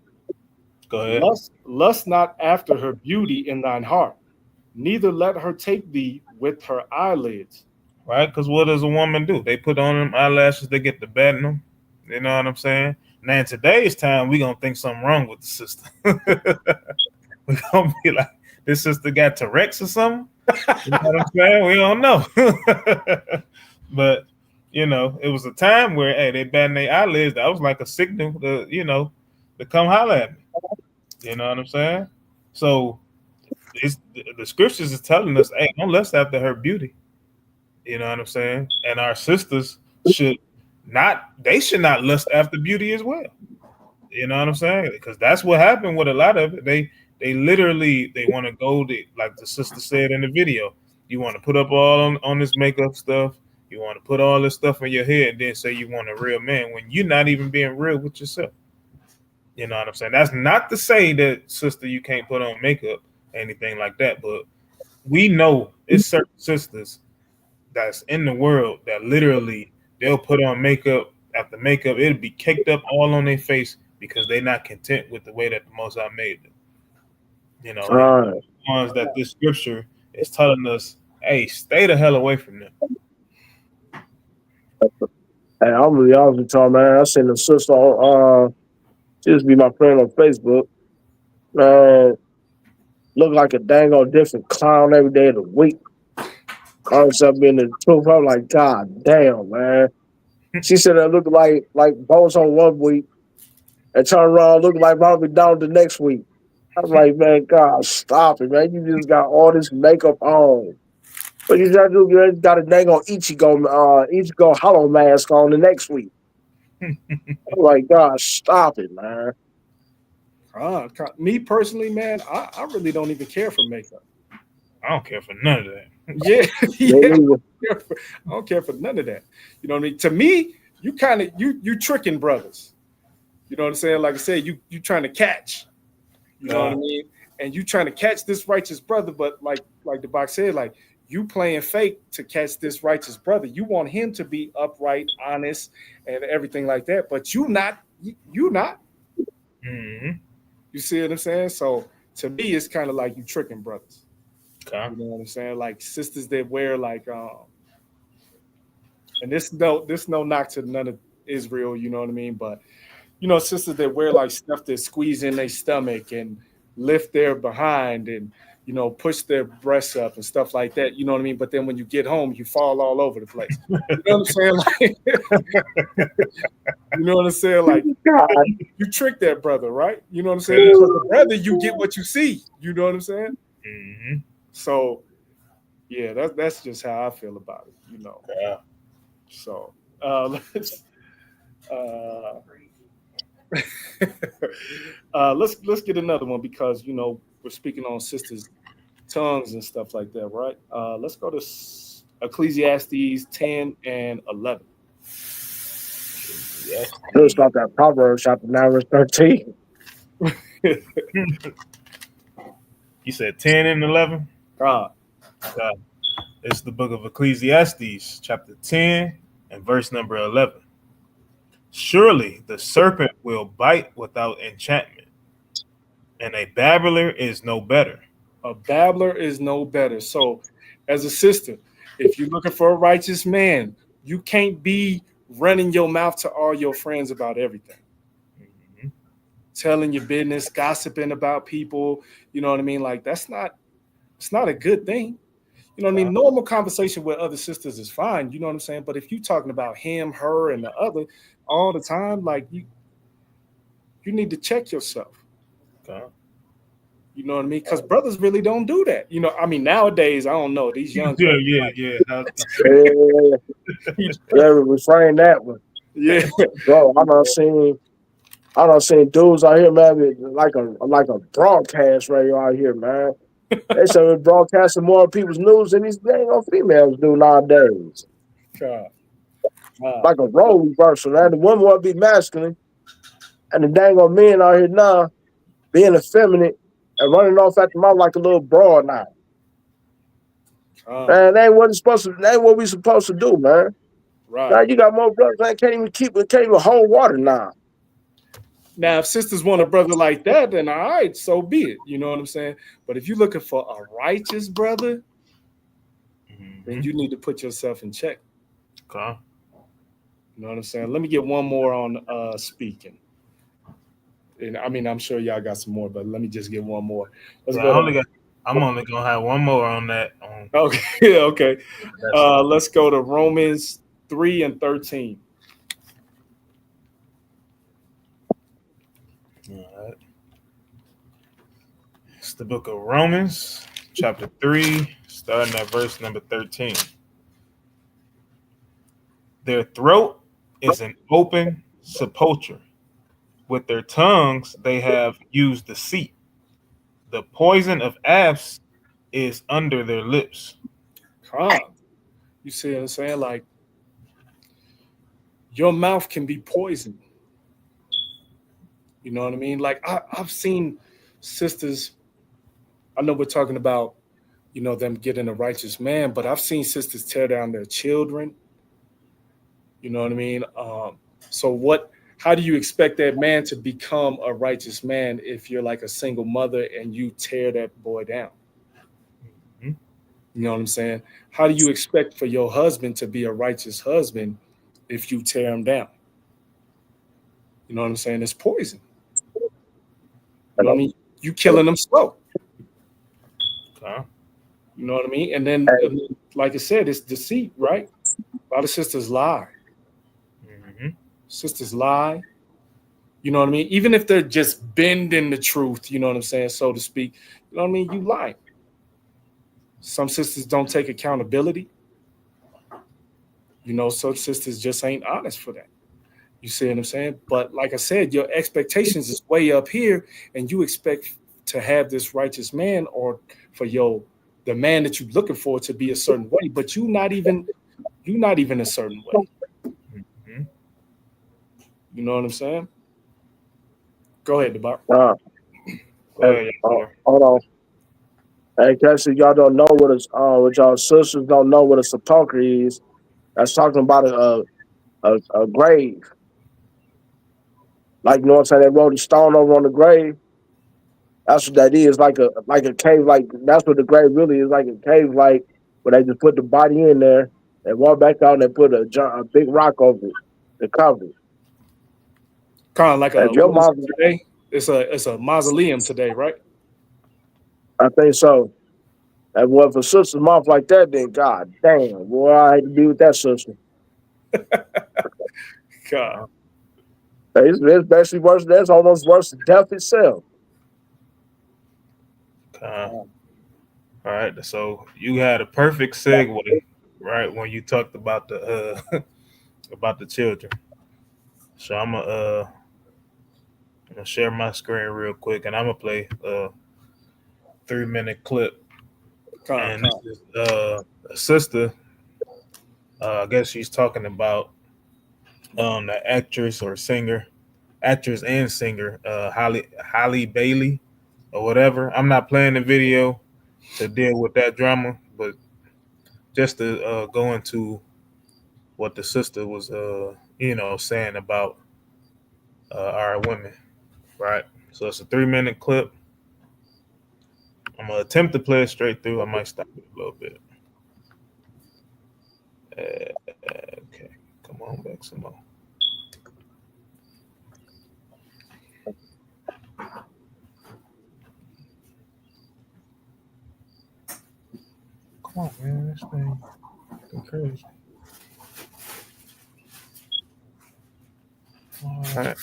Go ahead. Lust not after her beauty in thine heart, neither let her take thee with her eyelids. Right? Because what does a woman do? They put on them eyelashes, they get to batting them. You know what I'm saying? Now in today's time, we're gonna think something wrong with the sister. We're gonna be like, this sister got Tourette's or something. You know what I'm saying? We don't know. But it was a time where they batting their eyelids. That was like a signal to come holler at me. You know what I'm saying? So the scriptures is telling us, hey, don't lust after her beauty. You know what I'm saying? And our sisters should not lust after beauty as well. You know what I'm saying? Because that's what happened with a lot of it. They literally they want to go to, like the sister said in the video, you want to put up all on this makeup stuff, you want to put all this stuff in your head, and then say you want a real man when you're not even being real with yourself. You know what I'm saying? That's not to say that, sister, you can't put on makeup, anything like that, but we know it's certain sisters that's in the world that literally they'll put on makeup after makeup, it'll be caked up all on their face because they're not content with the way that the Most High made them. You know, and All right. the ones that this scripture is telling us, hey, stay the hell away from them. Hey, I'm really honest with y'all, man. I seen a sister on, she used to be my friend on Facebook. Man, look like a dang on different clown every day of the week. Call herself being the truth. I'm like, God damn, man. She said that looked like bones on one week and turn around looking like Bobby down the next week. I'm like, man, God, stop it, man. You just got all this makeup on. But you just do, you got a dang on Ichigo hollow mask on the next week. I'm like, God, stop it, man. Me personally, man, I really don't even care for makeup. I don't care for none of that. Yeah, Yeah. I don't care for none of that. You know what I mean? To me, you kind of you tricking brothers. You know what I'm saying? Like I said, you trying to catch. You know what I mean? And you trying to catch this righteous brother, but like the box said, like you playing fake to catch this righteous brother. You want him to be upright, honest, and everything like that. But you not. Mm-hmm. You see what I'm saying? So to me, it's kind of like you tricking brothers. Okay. You know what I'm saying? Like sisters that wear like and this no knock to none of Israel, you know what I mean? But you know, sisters that wear like stuff that squeeze in their stomach and lift their behind and you know push their breasts up and stuff like that, you know what I mean? But then when you get home, you fall all over the place. You know what I'm saying? Like, you know what I'm saying? Like God. you trick that brother, right? You know what I'm saying? Because the brother, you get what you see. You know what I'm saying? Mm-hmm. So yeah, that's just how I feel about it, you know. Yeah. So let's let's get another one because you know we're speaking on sisters' tongues and stuff like that, right? Let's go to Ecclesiastes 10 and 11. Yes. Let's start that Proverbs chapter 9, verse 13. You said 10 and 11? God, God. It's the book of Ecclesiastes, chapter 10 and verse number 11. Surely the serpent will bite without enchantment, and a babbler is no better. a babbler is no better. So, as a sister, if you're looking for a righteous man, you can't be running your mouth to all your friends about everything. Mm-hmm. Telling your business, gossiping about people, you know what I mean? Like it's not a good thing. You know what I mean? Normal conversation with other sisters is fine, you know what I'm saying? But if you're talking about him, her, and the other all the time, like you need to check yourself. Okay. You know what I mean? Because brothers really don't do that. You know, I mean, nowadays, I don't know. These young cats, Yeah. Yeah, refrain that one. yeah. Bro, I done seen dudes out here, man, with like a broadcast radio out here, man. They say we're broadcasting more people's news than these dang old females do nowadays. God. Wow. Like a role reversal, man. The woman want to be masculine, and the dang old men out here now being effeminate and running off at the mouth like a little broad now. Man, that ain't what we supposed to do, man. Right. Now you got more brothers that can't even hold water now. Now, if sisters want a brother like that, then all right, so be it. You know what I'm saying? But if you're looking for a righteous brother, then you need to put yourself in check. Okay. You know what I'm saying? Let me get one more on speaking. And I mean, I'm sure y'all got some more, but let me just get one more. I'm only gonna have one more on that. Okay, okay. Let's go to Romans 3 and 13. All right. It's the book of Romans, chapter 3, starting at verse number 13. Their throat is an open sepulchre. With their tongues they have used deceit. The poison of asps is under their lips. You see what I'm saying? Like, your mouth can be poisoned. You know what I mean? Like, I've seen sisters, I know we're talking about, them getting a righteous man, but I've seen sisters tear down their children. You know what I mean? How do you expect that man to become a righteous man if you're like a single mother and you tear that boy down? Mhm. You know what I'm saying? How do you expect for your husband to be a righteous husband if you tear him down? You know what I'm saying? It's poison. You know what I mean? You killing them slow. Okay. You know what I mean? And then, like I said, it's deceit, right? A lot of sisters lie. Mhm. Sisters lie. You know what I mean? Even if they're just bending the truth, you know what I'm saying, so to speak. You know what I mean? You lie. Some sisters don't take accountability. Some sisters just ain't honest for that. You see what I'm saying? But like I said, your expectations is way up here, and you expect to have this righteous man or for the man that you're looking for to be a certain way, but you're not even a certain way. Mhm. You know what I'm saying? Go ahead, Debar. Go ahead, Hold on. Hey, Cassie, y'all don't know what y'all sisters don't know what a sepulcher is. That's talking about a grave. Like, you know what I'm saying? They rolled a stone over on the grave. That's what that is, like a cave. Like, that's what the grave really is, like a cave. Like, where they just put the body in there and walk back out and they put a big rock over it to cover it. Kind of like If your what is mom, it today? It's a mausoleum today, right? I think so. And well, if a sister's mouth like that, then God damn, boy, I hate to be with that sister. God. It's basically worse. That's almost worse than death itself. All right. So you had a perfect segue, right, when you talked about the about the children. So I'm gonna share my screen real quick, and I'm gonna play a 3-minute clip. And this is a sister. I guess she's talking about the actress and singer, Holly Bailey or whatever. I'm not playing the video to deal with that drama, but just to go into what the sister was, saying about our women, right? So it's a 3-minute clip. I'm gonna attempt to play it straight through. I might stop it a little bit. Okay, come on back some more. Come on, man, this thing is crazy. All right.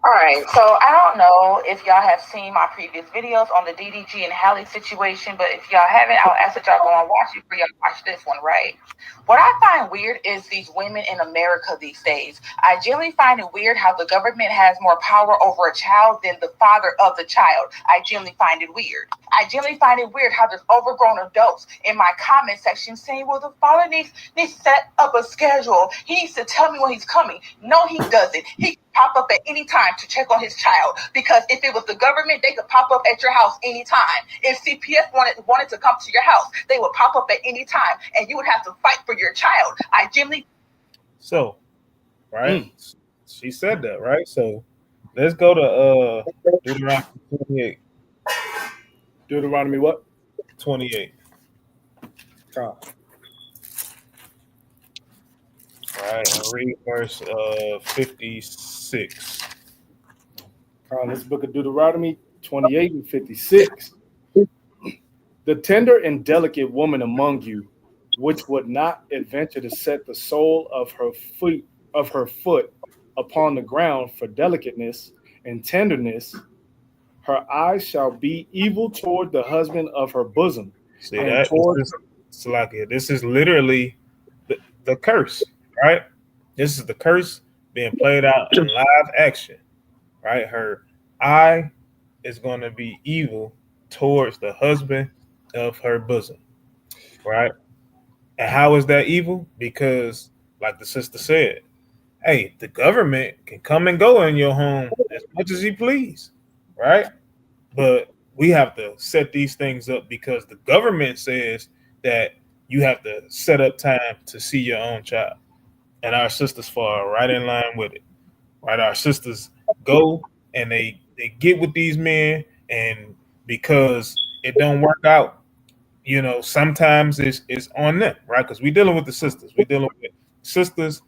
All right, so I don't know if y'all have seen my previous videos on the DDG and Hallie situation, but if y'all haven't, I'll ask that y'all go and watch it before y'all watch this one, right? What I find weird is these women in America these days. I generally find it weird how the government has more power over a child than the father of the child. I generally find it weird. I generally find it weird how there's overgrown adults in my comment section saying, well, the father needs to set up a schedule. He needs to tell me when he's coming. No, he doesn't. He pop up at any time to check on his child, because if it was the government, they could pop up at your house anytime. If CPS wanted to come to your house, they would pop up at any time, and you would have to fight for your child. I generally. So, right, she said that, right? So let's go to Deuteronomy 28. Deuteronomy what? 28. God. All right, I'll read verse 56. Let's book of Deuteronomy 28 and 56. The tender and delicate woman among you, which would not adventure to set the sole of her foot upon the ground for delicateness and tenderness, Her eyes shall be evil toward the husband of her bosom. See and that? toward This is literally the curse, right? This is the curse being played out in live action, right? Her eye is going to be evil towards the husband of her bosom, right? And how is that evil? Because, like the sister said, hey, the government can come and go in your home as much as he please, right? But we have to set these things up because the government says that you have to set up time to see your own child. And our sisters fall right in line with it. Right? Our sisters go and they get with these men, and because it don't work out, sometimes it's on them, right? Because we're dealing with the sisters. We're dealing with sisters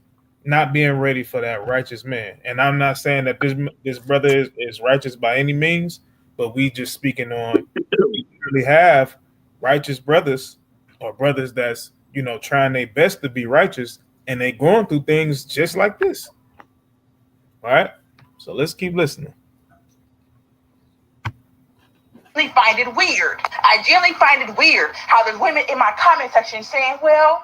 not being ready for that righteous man. And I'm not saying that this brother is righteous by any means, but we just speaking on we really have righteous brothers or brothers that's trying their best to be righteous, and they going through things just like this. All right. So let's keep listening. Find it weird. I generally find it weird how there's women in my comment section saying, well,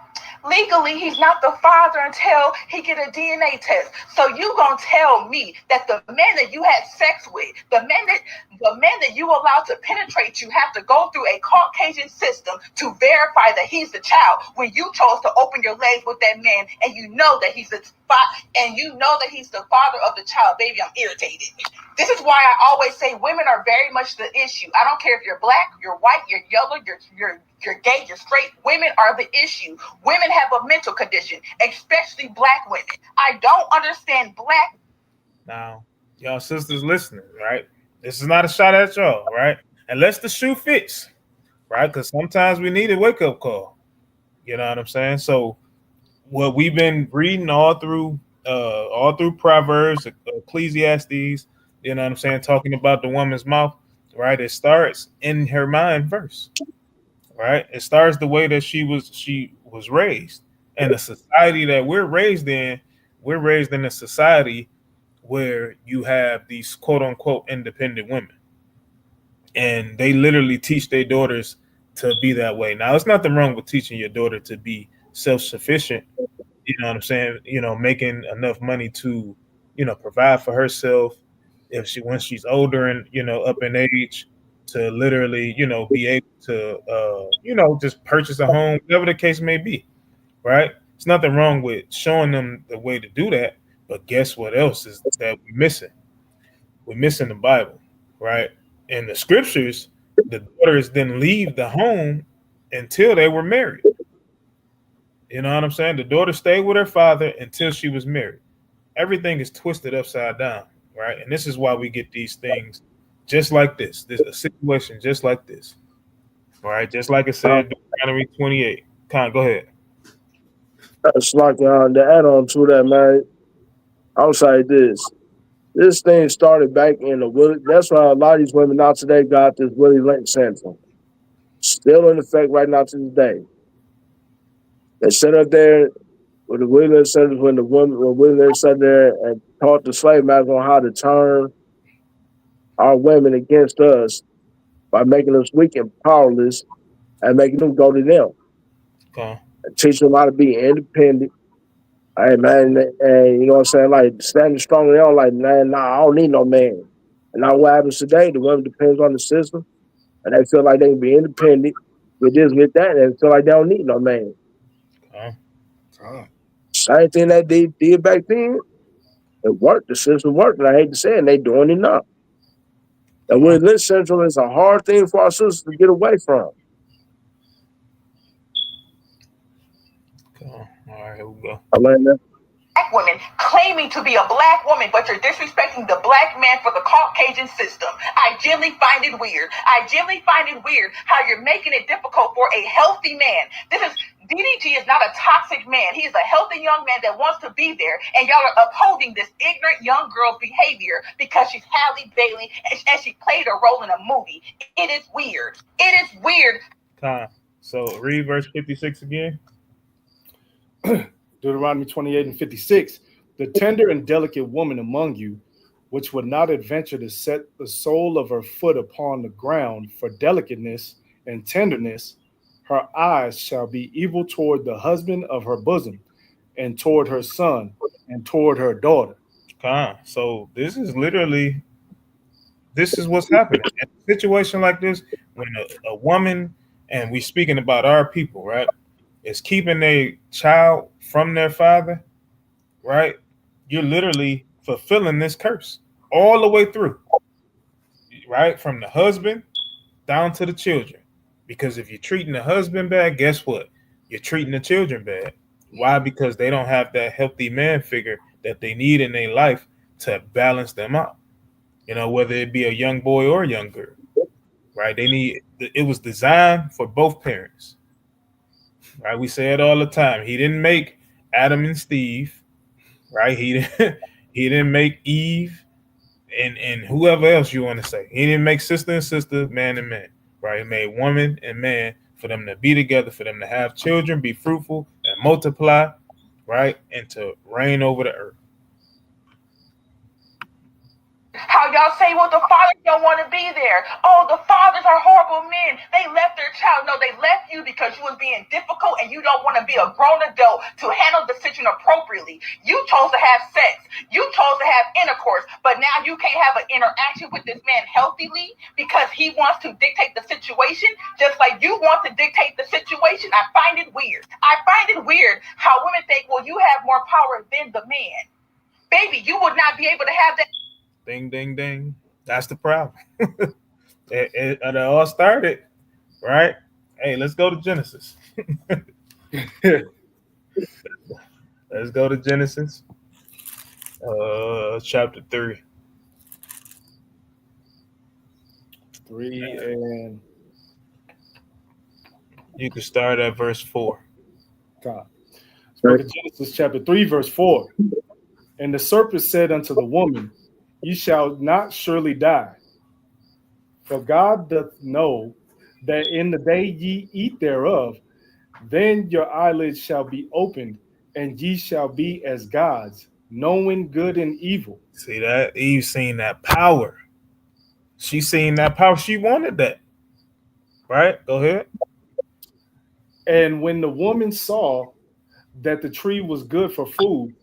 legally he's not the father until he get a DNA test. So you gonna tell me that the men that you had sex with, the men that you allowed to penetrate you have to go through a Caucasian system to verify that he's the child when you chose to open your legs with that man and you know that he's the father of the child. Baby, I'm irritated. This is why I always say women are very much the issue. I don't care if you're black, you're white, you're yellow, you're gay, you're straight. Women are the issue. Women have a mental condition, especially black women. I don't understand black. Now, y'all sisters listening, right? This is not a shot at y'all, right? Unless the shoe fits, right? Because sometimes we need a wake up call. You know what I'm saying? So, what we've been reading all through Proverbs, Ecclesiastes, you know what I'm saying, talking about the woman's mouth, right? It starts in her mind first, right? It starts the way that she was raised, and the society that we're raised in a society where you have these quote unquote independent women, and they literally teach their daughters to be that way. Now, there's nothing wrong with teaching your daughter to be self-sufficient. You know what I'm saying? Making enough money to, provide for herself when she's older and, up in age, to literally, be able to, just purchase a home, whatever the case may be. Right. There's nothing wrong with showing them the way to do that. But guess what else is that we're missing? We're missing the Bible. Right. In the scriptures, the daughters didn't leave the home until they were married. You know what I'm saying? The daughter stayed with her father until she was married. Everything is twisted upside down, right? And this is why we get these things just like this. There's a situation just like this. All right, just like it said, Deuteronomy 28. Con, go ahead. It's like the add-on to that, man. I'll say this. This thing started back in the Willie. That's why a lot of these women now today got this Willie Lynch syndrome. Still in effect right now to this day. They sit up there with the Willie Lynch syndrome when Willie Lynch sat there and taught the slave masters on how to turn our women against us by making us weak and powerless and making them go to them. Okay. And teach them how to be independent. Hey man, and you know what I'm saying? Like standing strong in their own, like, man, nah, I don't need no man. And now what happens today, the women depends on the system, and they feel like they can be independent with this, with that, and they feel like they don't need no man. Okay. Same thing that they did back then, it worked, the system worked, and I hate to say it, and they doing it now. And with Lynch syndrome, it's a hard thing for our sisters to get away from. Okay. All right, here we go. I learned that. Black women claiming to be a black woman, but you're disrespecting the black man for the Caucasian system. I generally find it weird. I generally find it weird how you're making it difficult for a healthy man. DDG is not a toxic man. He is a healthy young man that wants to be there, and y'all are upholding this ignorant young girl's behavior because she's Halle Bailey and she played a role in a movie. It is weird. It is weird. Time. So read verse 56 again. Deuteronomy 28 and 56. The tender and delicate woman among you, which would not adventure to set the sole of her foot upon the ground for delicateness and tenderness, her eyes shall be evil toward the husband of her bosom, and toward her son, and toward her daughter. So this is what's happening. In a situation like this, when a woman, and we speaking about our people, right, is keeping a child from their father, right? You're literally fulfilling this curse all the way through, right? From the husband down to the children. Because if you're treating the husband bad, guess what? You're treating the children bad. Why? Because they don't have that healthy man figure that they need in their life to balance them out. Whether it be a young boy or a young girl, right? It was designed for both parents, right? We say it all the time. He didn't make Adam and Steve, right? He didn't make Eve and whoever else you want to say. He didn't make sister and sister, man and man, right? He made woman and man for them to be together, for them to have children, be fruitful and multiply, right? And to reign over the earth. How y'all say, well, the fathers don't want to be there. Oh, the fathers are horrible men. They left their child. No, they left you because you was being difficult and you don't want to be a grown adult to handle the situation appropriately. You chose to have sex. You chose to have intercourse, but now you can't have an interaction with this man healthily because he wants to dictate the situation just like you want to dictate the situation. I find it weird. I find it weird how women think, well, you have more power than the man. Baby, you would not be able to have that. Ding, ding, ding. That's the problem. it all started, right? Hey, let's go to Genesis. Let's go to Genesis, chapter 3. 3 and you can start at verse 4. God. Genesis chapter 3, verse 4. And the serpent said unto the woman, Ye shall not surely die. For God doth know that in the day ye eat thereof, then your eyelids shall be opened, and ye shall be as gods, knowing good and evil. See that? Eve seen that power. She seen that power. She wanted that. Right? Go ahead. And when the woman saw that the tree was good for food,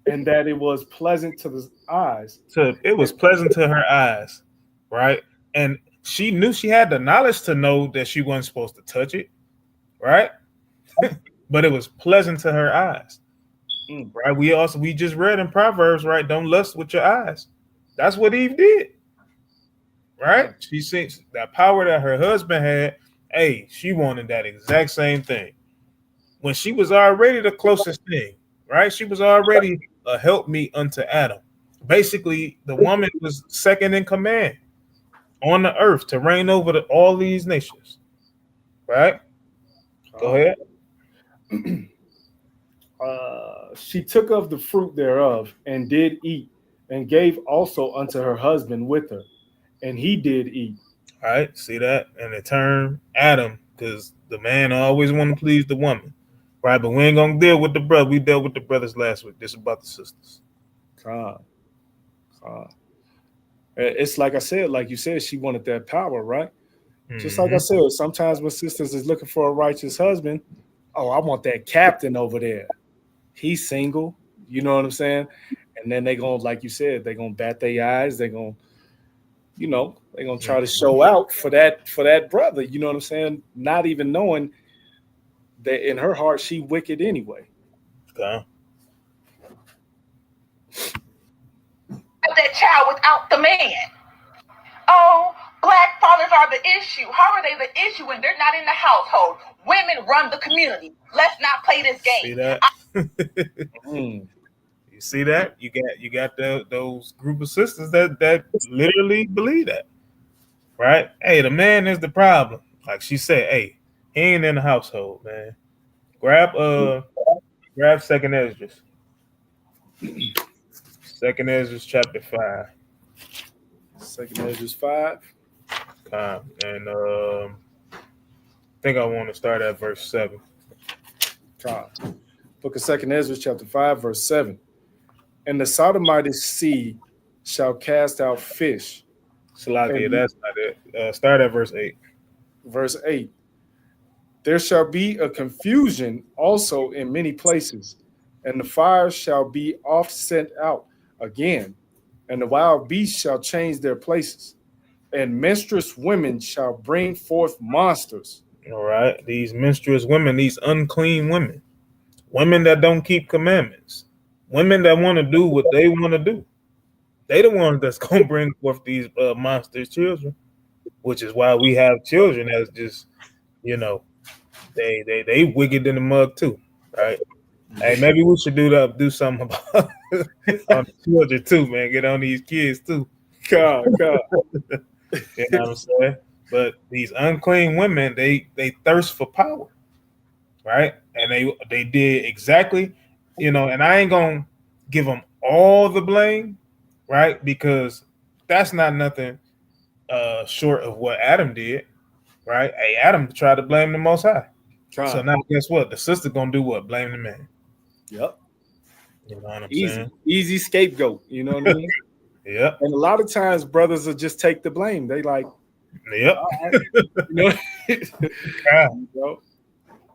and that it was pleasant to the eyes. So it was pleasant to her eyes, right? And she knew, she had the knowledge to know that she wasn't supposed to touch it, right? But it was pleasant to her eyes, right? We just read in Proverbs, right? Don't lust with your eyes. That's what Eve did, right? She sees that power that her husband had. Hey, she wanted that exact same thing when she was already the closest thing, right? She was already a helpmeet unto Adam. Basically, the woman was second in command on the earth to reign over all these nations, right? Go ahead. She took of the fruit thereof and did eat, and gave also unto her husband with her, and he did eat. All right, see that? And the term Adam, because the man always want to please the woman, right? But we ain't gonna deal with the brother. We dealt with the brothers last week. This is about the sisters. It's like I said, like you said, she wanted that power, right? Just like I said, sometimes when sisters is looking for a righteous husband, oh, I want that captain over there. He's single, you know what I'm saying? And then they gonna, like you said, they gonna bat their eyes. They gonna, they gonna try to show out for that brother. You know what I'm saying? Not even knowing that in her heart she wicked anyway. Okay. That child without the man. Oh, black fathers are the issue. How are they the issue when they're not in the household? Women run the community. Let's not play this game. See that? You see that? You got those group of sisters that literally believe that, right? Hey, the man is the problem. Like she said, hey, he ain't in the household, man. Grab Second Ezra. Second Ezra chapter 5. Second Ezra 5. And I think I want to start at verse 7. Book of Second Ezra chapter 5, verse 7. And the Sodomite seed shall cast out fish. Salakia, And that's not it. Start at verse 8. verse 8, there shall be a confusion also in many places, and the fire shall be oft sent out again, and the wild beasts shall change their places, and menstruous women shall bring forth monsters. All right. These menstruous women, these unclean women, women that don't keep commandments, women that want to do what they want to do. They the ones that's gonna bring forth these monsters children, which is why we have children as just, you know, they wicked in the mug too, right? Hey, maybe we should do something about on the children too, man. Get on these kids too. God. You know what I'm saying? But these unclean women, they thirst for power, right? And they did exactly, and I ain't gonna give them all the blame, right? Because that's not nothing short of what Adam did, right? Hey, Adam tried to blame the Most High. So God. now guess what? The sister gonna do what? Blame the man. Yep. You know what I'm saying? Easy scapegoat. You know what I mean? Yep. And a lot of times brothers will just take the blame. They like, Yep. all right. You Yeah. know?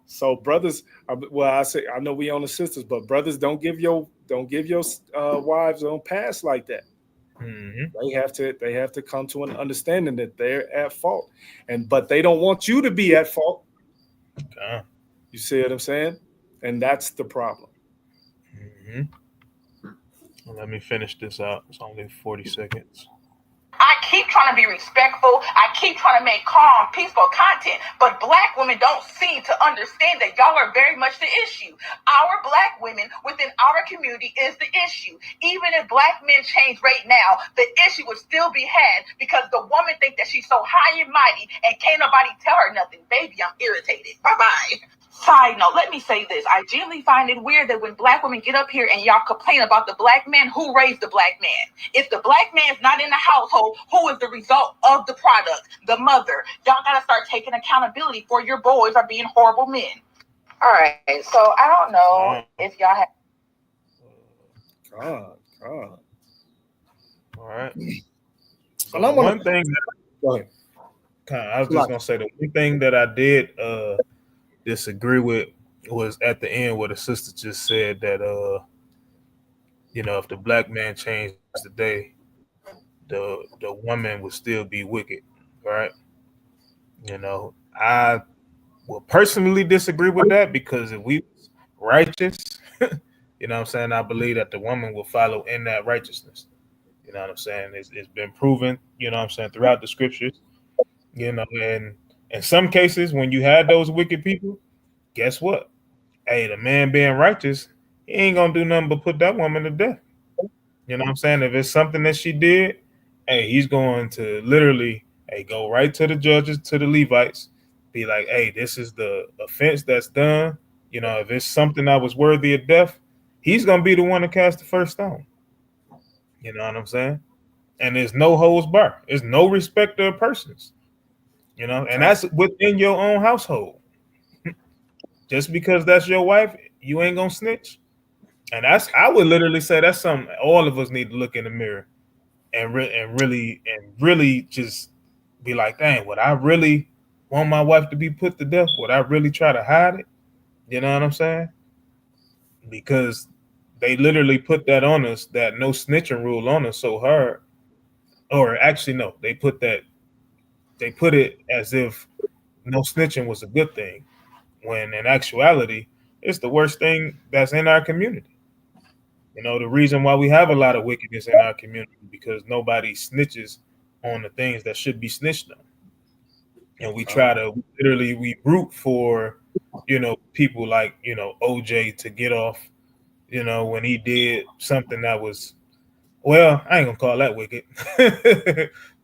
So brothers, well, I know we on the sisters, but brothers don't give your wives on pass like that. Mhm. They have to come to an understanding that they're at fault, but they don't want you to be at fault. Okay. You see what I'm saying? And that's the problem. Mhm. Well, let me finish this out. It's only 40 seconds. I keep trying to be respectful. I keep trying to make calm, peaceful content. But black women don't seem to understand that y'all are very much the issue. Our black women within our community is the issue. Even if black men change right now, the issue would still be had because the woman thinks that she's so high and mighty and can't nobody tell her nothing. Baby, I'm irritated. Bye-bye. Side note, let me say this. I genuinely find it weird that when black women get up here and y'all complain about the black man, who raised the black man? If the black man's not in the household, who is the result of the product? The mother. Y'all gotta start taking accountability for your boys are being horrible men. All right, so I don't know if y'all have. God. All right. So And I'm one thing go ahead. I was just gonna say the one thing that I did disagree with was at the end where the sister just said that if the black man changed today, the woman would still be wicked, right? I will personally disagree with that because if we was righteous, you know what I'm saying, I believe that the woman will follow in that righteousness. You know what I'm saying? It's been proven, you know what I'm saying, throughout the scriptures, and in some cases when you had those wicked people, guess what? Hey, the man being righteous, he ain't gonna do nothing but put that woman to death. You know what I'm saying? If it's something that she did, hey, he's going to literally, hey, go right to the judges, to the Levites, be like, hey, this is the offense that's done. If it's something that was worthy of death, he's gonna be the one to cast the first stone. You know what I'm saying? And there's no holds bar. There's no respect of persons. And that's within your own household. Just because that's your wife, you ain't gonna snitch. And I would literally say that's something all of us need to look in the mirror and really just be like, dang, would I really want my wife to be put to death? Would I really try to hide it? You know what I'm saying? Because they literally put that on us, that no snitching rule on us so hard. Or actually, no, they put it as if no snitching was a good thing, when in actuality, it's the worst thing that's in our community. The reason why we have a lot of wickedness in our community because nobody snitches on the things that should be snitched on. And we try to we root for, people like, OJ to get off, when he did something that was, well, I ain't gonna call that wicked.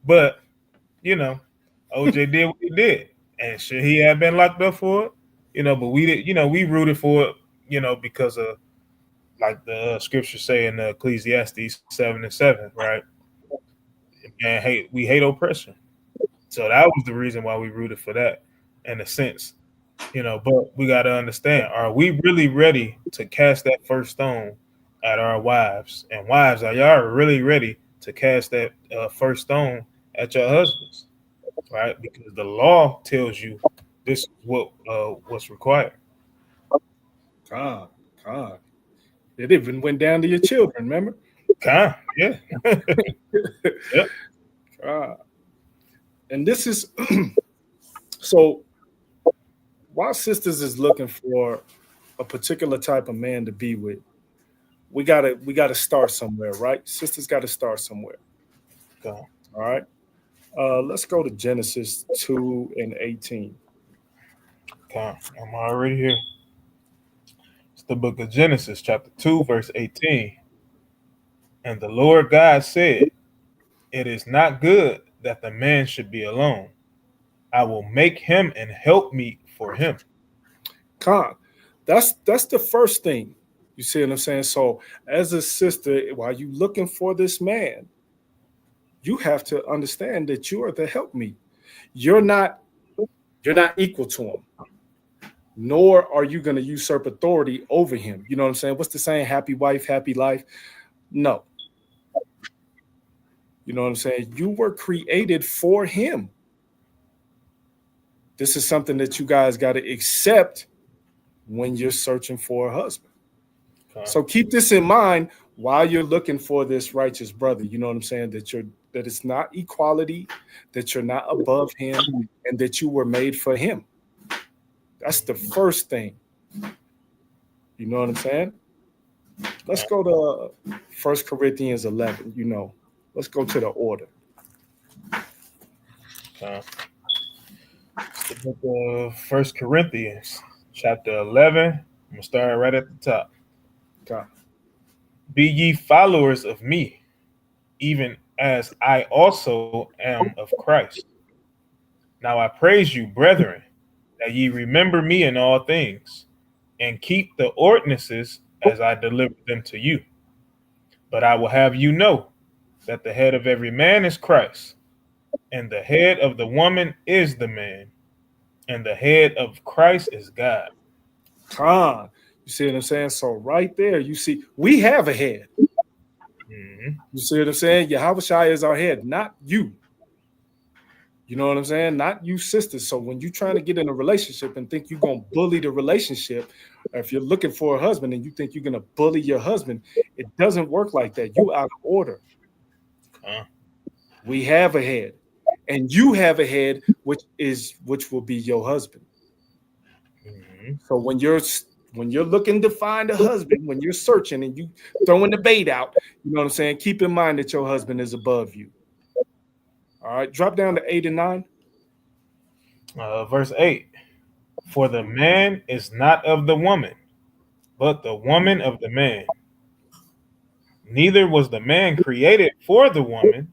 But, OJ did what he did. And should he have been locked up for it? But we did, we rooted for it, because of, like the scriptures say in Ecclesiastes 7:7, right? And we hate oppression. So that was the reason why we rooted for that, in a sense. But we got to understand: are we really ready to cast that first stone at our wives? And wives, are y'all really ready to cast that first stone at your husbands, right? Because the law tells you this is what's required. God, God. It even went down to your children, remember? Yeah. Yep. God. And this is so while sisters is looking for a particular type of man to be with, we gotta start somewhere, right? Sisters gotta start somewhere. Okay. All right. Let's go to Genesis 2 and 18. Okay. I'm already here. It's the book of Genesis, chapter 2, verse 18. And the Lord God said, it is not good that the man should be alone. I will make him an helpmeet for him. Con. That's the first thing. You see what I'm saying? So as a sister, while you looking for this man, you have to understand that you are the helpmeet. You're not equal to him, nor are you going to usurp authority over him. You know what I'm saying? What's the saying? Happy wife, happy life. No. You know what I'm saying? You were created for him. This is something that you guys got to accept when you're searching for a husband. Okay. So keep this in mind while you're looking for this righteous brother. You know what I'm saying? That it's not equality, that you're not above him, and that you were made for him. That's the first thing. You know what I'm saying? Let's go to 1 Corinthians 11. Let's go to the order. Okay. It's the book of 1 Corinthians, chapter 11. I'm going to start right at the top. Okay. Be ye followers of me, even as I also am of Christ. Now I praise you, brethren, that ye remember me in all things, and keep the ordinances as I delivered them to you. But I will have you know that the head of every man is Christ, and the head of the woman is the man, and the head of Christ is God. Con. You see what I'm saying? So right there, you see, we have a head. Mm-hmm. You see what I'm saying? Yahushua is our head, not you. You know what I'm saying? Not you sisters. So when you're trying to get in a relationship and think you're going to bully the relationship, or if you're looking for a husband and you think you're going to bully your husband, it doesn't work like that. You out of order. We have a head, and you have a head, which will be your husband. Mm-hmm. So when you're looking to find a husband, when you're searching and you throwing the bait out, you know what I'm saying? Keep in mind that your husband is above you. All right, drop down to 8 and 9. Verse 8. For the man is not of the woman, but the woman of the man. Neither was the man created for the woman,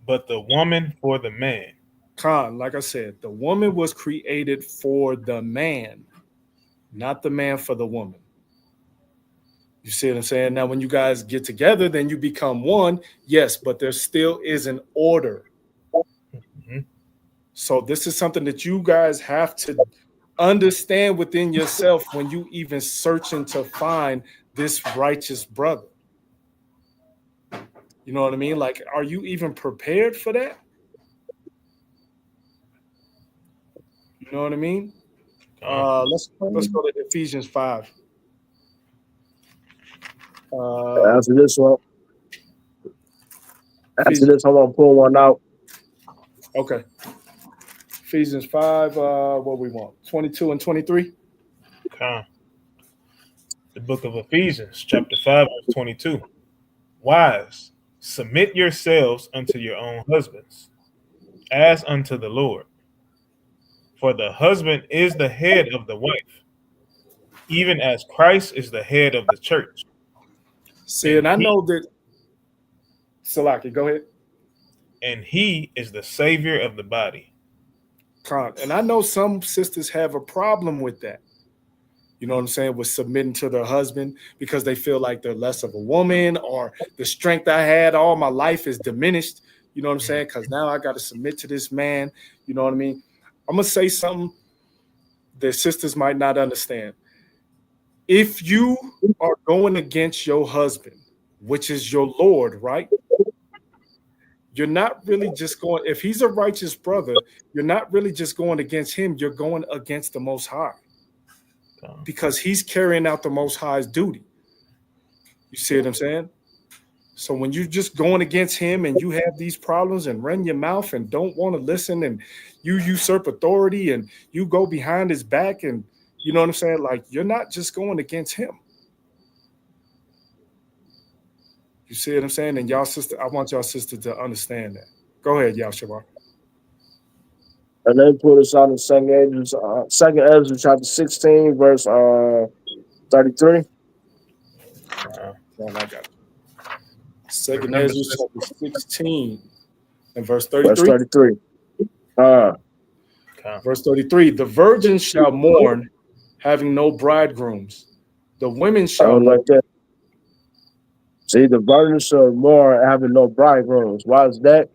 but the woman for the man. Khan, like I said, the woman was created for the man, not the man for the woman. You see what I'm saying? Now, when you guys get together, then you become one. Yes, but there still is an order. Mm-hmm. So this is something that you guys have to understand within yourself when you even searching to find this righteous brother. You know what I mean? Like, are you even prepared for that? You know what I mean? Let's go to Ephesians 5. After this one, Ephesians, I'm gonna pull one out. okay. Ephesians 5, what we want? 22 and 23? Okay. The book of Ephesians, chapter 5, verse 22. Wives, submit yourselves unto your own husbands, as unto the Lord. For the husband is the head of the wife, even as Christ is the head of the church. See, and I know that, Salaki, go ahead. And he is the savior of the body. And I know some sisters have a problem with that. You know what I'm saying? With submitting to their husband because they feel like they're less of a woman, or the strength I had all my life is diminished. You know what I'm saying? Because now I got to submit to this man. You know what I mean? I'm going to say something that sisters might not understand. If you are going against your husband, which is your Lord, right? you're not really just going, if he's a righteous brother, you're not really just going against him, you're going against the Most High. Because he's carrying out the Most High's duty. You see what I'm saying? So when you're just going against him and you have these problems and run your mouth and don't want to listen and you usurp authority and you go behind his back and you know what I'm saying? Like, you're not just going against him. You see what I'm saying? And y'all sister, I want y'all sister to understand that. Go ahead, y'all, Shabbat. And they put us on the second Ezra chapter 16, verse 33. Well, I got it. Second Ezra chapter 16 and verse 33. Verse 33. Verse 33. The virgins shall mourn, having no bridegrooms. The women shall mourn. Like that. See, the virgins shall mourn, having no bridegrooms. Why is that?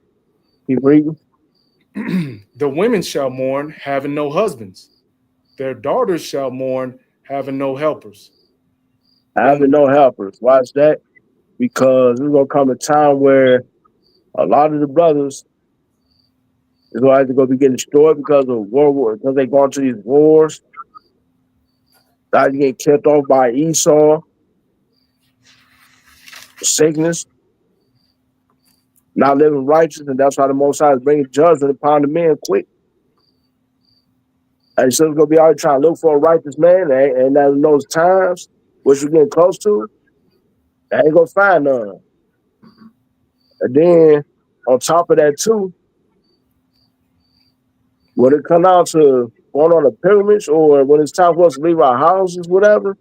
Keep reading. The women shall mourn, having no husbands. Their daughters shall mourn, having no helpers. Having no helpers. Why is that? Because there's going to come a time where a lot of the brothers is going to have to go be getting destroyed because of war, because they go into these wars. Guys get kept off by Esau, sickness, not living righteous, and that's why the Most High is bringing judgment upon the men quick. And so it's going to be out trying to look for a righteous man, and in those times, which we're getting close to, they ain't going to find none. And then, on top of that, too, when it comes out to going on the pyramids or when it's time for us to leave our houses, whatever,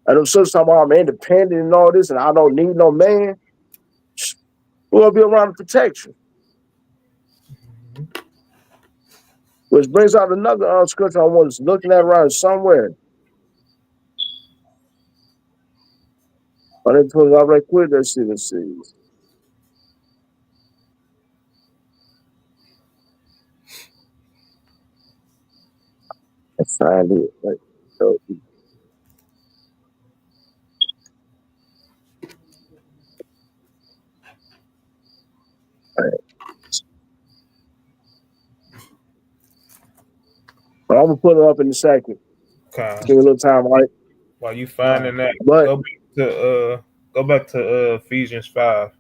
and I'm talking about I'm independent and all this and I don't need no man, we're going to be around to protect you. Which brings out another scripture I was looking at around somewhere. But I didn't put it out right quick. Let's see. Let's find it. Right. So, all right. But I'm gonna put it up in a second. Okay. Give me a little time, right? While you finding that, but, go back to Ephesians 5.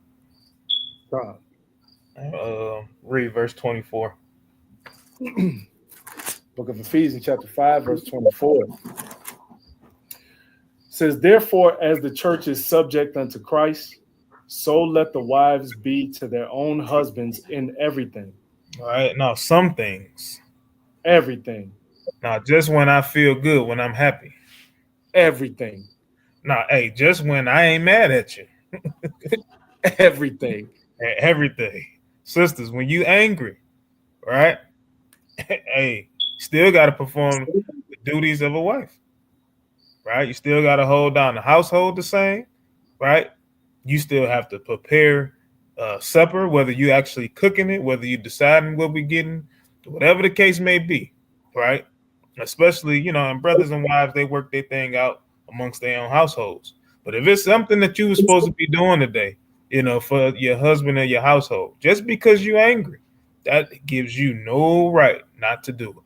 Read verse 24. Book of Ephesians chapter 5, verse 24. It says, therefore, as the church is subject unto Christ, so let the wives be to their own husbands in everything. All right. Now, some things. Everything. Now, just when I feel good, when I'm happy. Everything. Now, hey, just when I ain't mad at you. Everything. Everything. Sisters, when you angry, right? Hey, still got to perform the duties of a wife, right? You still got to hold down the household the same, right? You still have to prepare supper, whether you actually cooking it, whether you deciding what we're getting, whatever the case may be, right? Especially, and brothers and wives, they work their thing out amongst their own households. But if it's something that you were supposed to be doing today, for your husband and your household, just because you're angry, that gives you no right not to do it.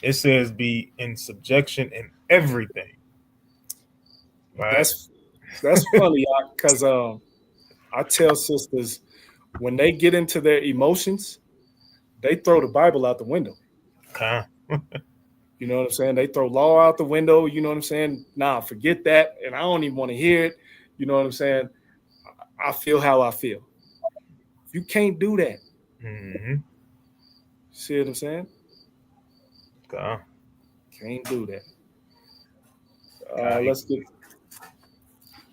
It says be in subjection in everything. Right? That's funny, because I tell sisters when they get into their emotions, they throw the Bible out the window. Okay. You know what I'm saying? They throw law out the window. You know what I'm saying? Nah, forget that. And I don't even want to hear it. You know what I'm saying? I feel how I feel. You can't do that. Mm-hmm. See what I'm saying? Okay. Can't do that. Let's get.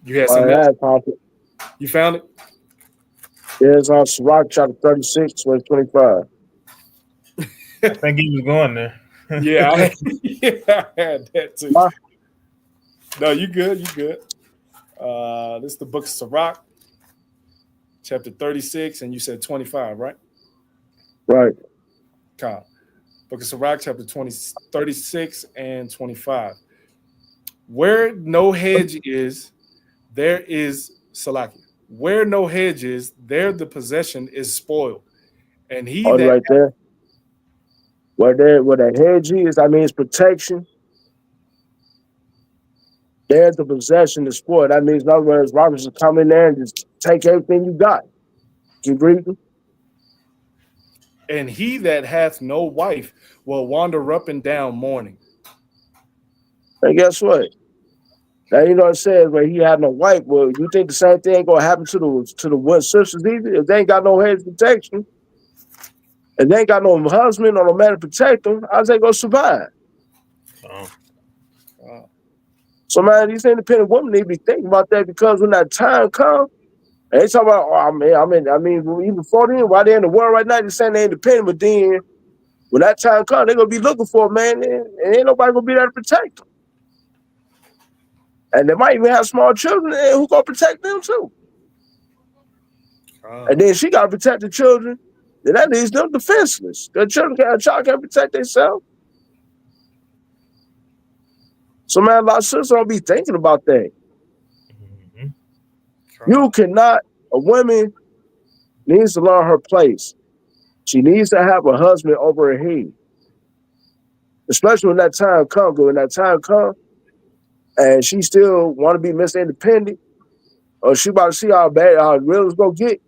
You had something else? You found it? Yeah, it's on Sirach chapter 36, verse 25. I think he was going there. Yeah, I had that too. No, you good. This is the book of Sirach, chapter 36, and you said 25, right? Right. Book of Sirach, chapter 36 and 25. Where no hedge is, there is Salakia. Where no hedge is, there the possession is spoiled. And he All that right there. Where that hedge is, I mean, it's protection. There's the possession, the sport. That means, in other words, robbers will come in there and just take everything you got. Keep reading. and he that hath no wife will wander up and down mourning. And guess what? Now you know what it says where he had no wife. Well, you think the same thing ain't gonna happen to the one sisters either? If they ain't got no head protection, and they ain't got no husband or no man to protect them, how's they gonna survive? So man, these independent women need to be thinking about that because when that time comes, and they talk about, oh, I mean, even before then, why they in the world right now, they're saying they're independent, but then when that time comes, they're gonna be looking for a man, and ain't nobody gonna be there to protect them. And they might even have small children, and who gonna protect them too? And then she gotta protect the children. Then that leaves them defenseless. The child can't protect themselves. So man, a lot of sisters don't be thinking about that. You cannot. A woman needs to learn her place. She needs to have a husband over her head, especially when that time comes. When that time comes, and she still want to be Mr. Independent, or she about to see how bad, how real it's gonna get.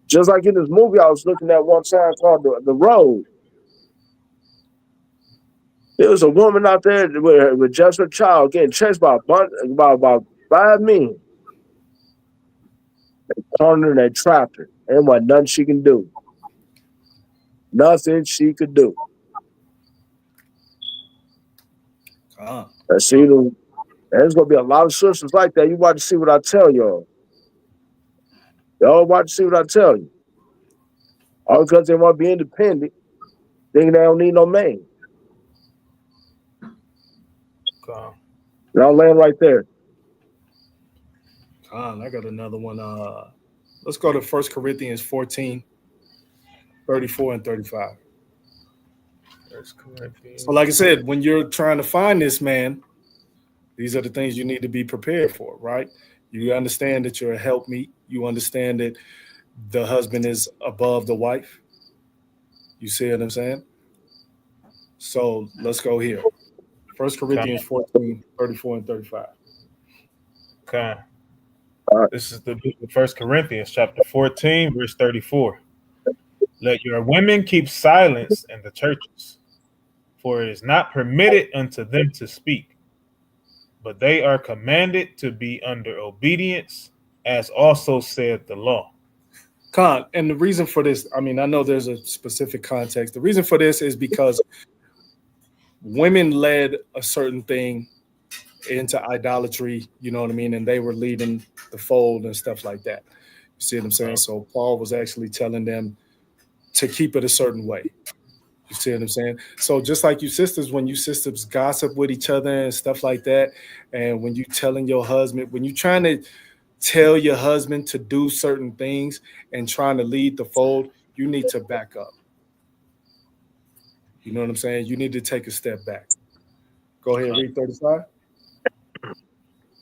Just like in this movie I was looking at one time called The Road. There was a woman out there with just her child getting chased by about 5 men. They cornered and they trapped her. There wasn't nothing she can do. Nothing she could do. See, there's gonna be a lot of sisters like that. You watch to see what I tell y'all. Y'all watch to see what I tell you. All because they want to be independent, thinking they don't need no man. Y'all land right there. I got another one. Let's go to 1 Corinthians 14, 34 and 35. So like I said, when you're trying to find this man, these are the things you need to be prepared for, right? You understand that you're a helpmeet. You understand that the husband is above the wife. You see what I'm saying? So let's go here. 1 Corinthians 14, 34 and 35. Okay. This is the book of 1 Corinthians, chapter 14, verse 34. Let your women keep silence in the churches, for it is not permitted unto them to speak, but they are commanded to be under obedience, as also said the law. And the reason for this, I mean, I know there's a specific context. The reason for this is because women led a certain thing into idolatry, you know what I mean? And they were leading the fold and stuff like that. You see what I'm saying? So Paul was actually telling them to keep it a certain way. You see what I'm saying? So just like you sisters, when you sisters gossip with each other and stuff like that, and when you telling your husband, when you trying to tell your husband to do certain things and trying to lead the fold, you need to back up. You know what I'm saying? You need to take a step back. Go ahead, read 35.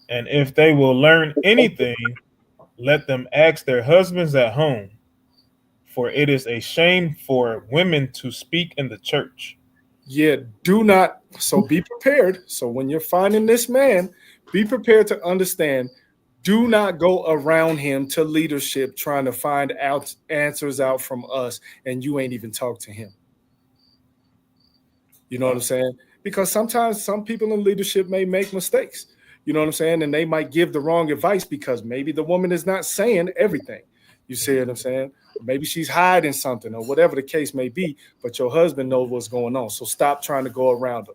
And if they will learn anything, let them ask their husbands at home, for it is a shame for women to speak in the church. Yeah, do not. So be prepared. So when you're finding this man, be prepared to understand. Do not go around him to leadership trying to find out answers out from us, and you ain't even talk to him. You know what I'm saying? Because sometimes some people in leadership may make mistakes. You know what I'm saying? And they might give the wrong advice because maybe the woman is not saying everything. You see what I'm saying? Maybe she's hiding something or whatever the case may be, but your husband knows what's going on. So stop trying to go around him.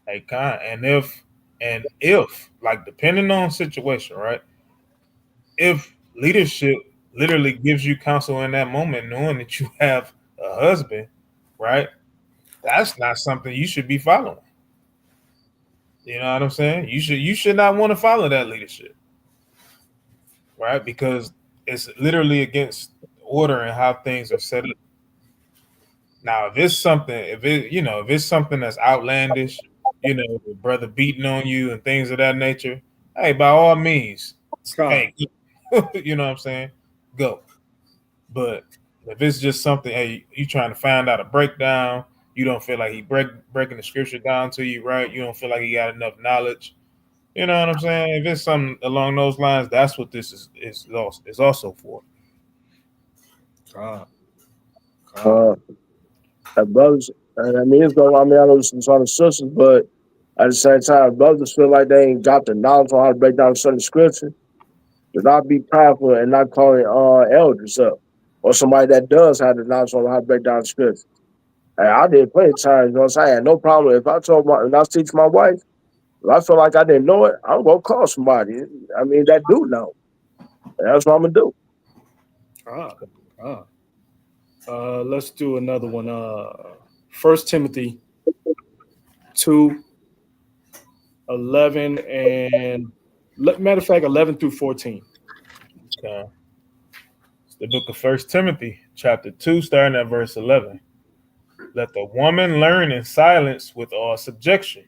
Hey, and if, like, depending on situation, right? If leadership literally gives you counsel in that moment, knowing that you have a husband, right? That's not something you should be following. You know what I'm saying? You should not want to follow that leadership, right? Because it's literally against order and how things are set up. Now, if it's something that's outlandish, the brother beating on you and things of that nature, hey, by all means, Con. hey, you know what I'm saying? Go. But if it's just something, hey, you trying to find out a breakdown, you don't feel like he breaking the scripture down to you, right? You don't feel like he got enough knowledge. You know what I'm saying? If it's something along those lines, that's what this is also for. Con. Uh, brothers, and I mean, it's going. I mean, I know some sort of sisters, but at the same time, brothers feel like they ain't got the knowledge on how to break down certain scripture. Do not be prideful and not calling elders up or somebody that does have the knowledge on how to break down scripture. And I did plenty of times. You know what I'm saying? I had no problem if I told my and I teach my wife. If I feel like I didn't know it, I'm gonna call somebody. I mean, that do know. And that's what I'm gonna do. Let's do another one. 1 Timothy 2:11 and matter of fact, 11 through 14. Okay. It's the book of 1 Timothy, chapter 2, starting at verse 11. Let the woman learn in silence with all subjection.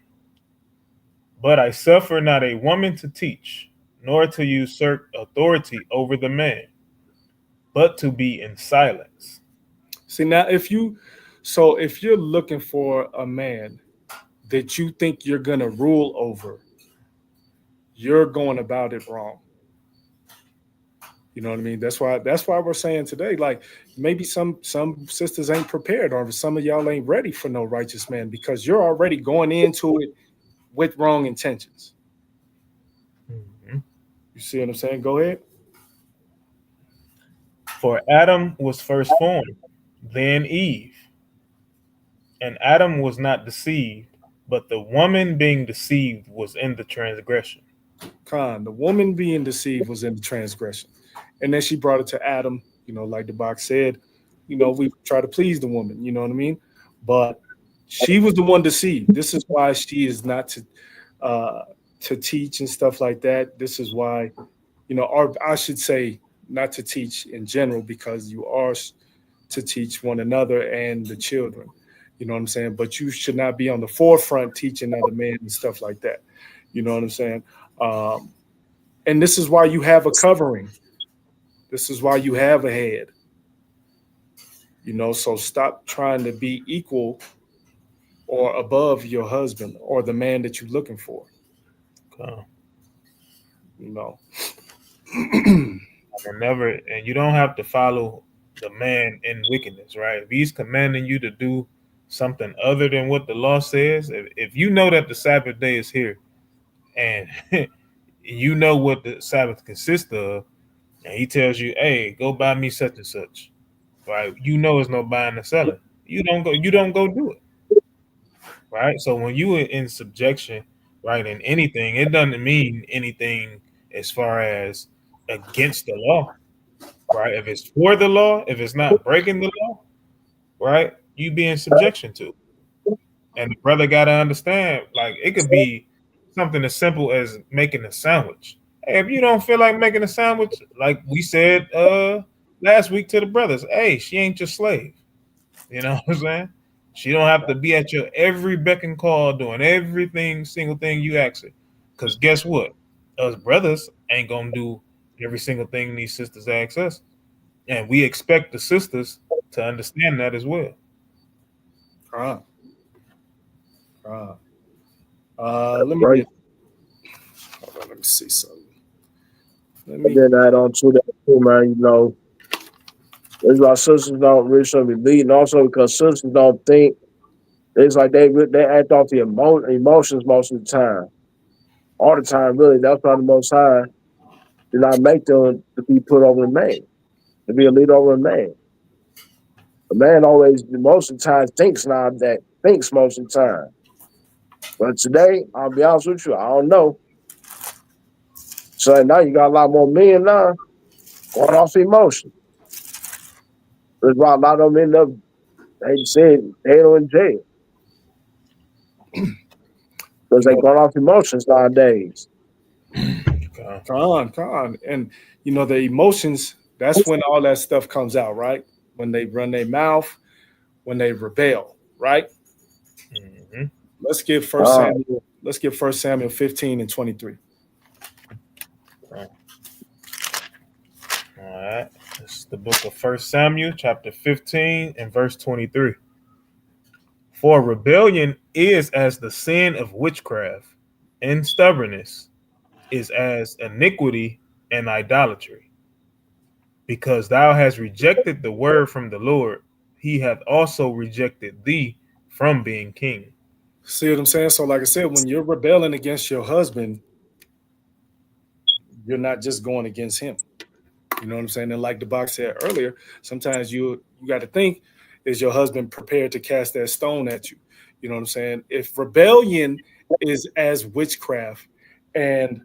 But I suffer not a woman to teach, nor to usurp authority over the man, but to be in silence. See, now if you're looking for a man that you think you're gonna rule over, you're going about it wrong. You know what I mean? That's why we're saying today, like maybe some sisters ain't prepared, or some of y'all ain't ready for no righteous man because you're already going into it with wrong intentions. Mhm. You see what I'm saying? Go ahead. For Adam was first formed, then Eve. And Adam was not deceived, but the woman being deceived was in the transgression. The woman being deceived was in the transgression. And then she brought it to Adam, like the box said, we try to please the woman, you know what I mean? But she was the one deceived. This is why she is not to teach and stuff like that. This is why, or I should say not to teach in general, because you are to teach one another and the children. You know what I'm saying? But you should not be on the forefront teaching other men and stuff like that. You know what I'm saying? And this is why you have a covering. This is why you have a head. So stop trying to be equal or above your husband or the man that you're looking for. Okay. And you don't have to follow the man in wickedness, right? If he's commanding you to do something other than what the law says, if you know that the Sabbath day is here and you know what the Sabbath consists of, and he tells you, hey, go buy me such and such, right? You know it's no buying and selling. You don't go do it. Right. So when you are in subjection, right, in anything, it doesn't mean anything as far as against the law. Right. If it's for the law, if it's not breaking the law, right, you be in subjection to. And the brother gotta understand, like it could be something as simple as making a sandwich. Hey, if you don't feel like making a sandwich, like we said last week to the brothers, hey, she ain't your slave. You know what I'm saying? She don't have to be at your every beck and call doing everything, single thing you ask her. Because guess what? Us brothers ain't gonna do every single thing these sisters ask us. And we expect the sisters to understand that as well. Let me Right. hold on, let me see something. And then add on to that too, man. It's why sisters don't really should be leading. Also, because sisters don't think it's like they act off the emotions most of the time. All the time, really. That's why the Most High did not make them to be put over a man, to be a leader over a man. A man always, most of the time, thinks most of the time. But today, I'll be honest with you, I don't know. So now you got a lot more men now going off emotion. That's why a lot of them end up, they said, they in jail. Because they going off emotions nowadays. And the emotions, that's when all that stuff comes out, right? When they run their mouth, when they rebel, right? Mm-hmm. Let's get First Samuel 15 and 23. right. It's the book of 1 Samuel, chapter 15, and verse 23. For rebellion is as the sin of witchcraft, and stubbornness is as iniquity and idolatry. Because thou hast rejected the word from the Lord, he hath also rejected thee from being king. See what I'm saying? So, like I said, when you're rebelling against your husband, you're not just going against him. You know what I'm saying? And like the box said earlier, sometimes you got to think, is your husband prepared to cast that stone at you? You know what I'm saying? If rebellion is as witchcraft and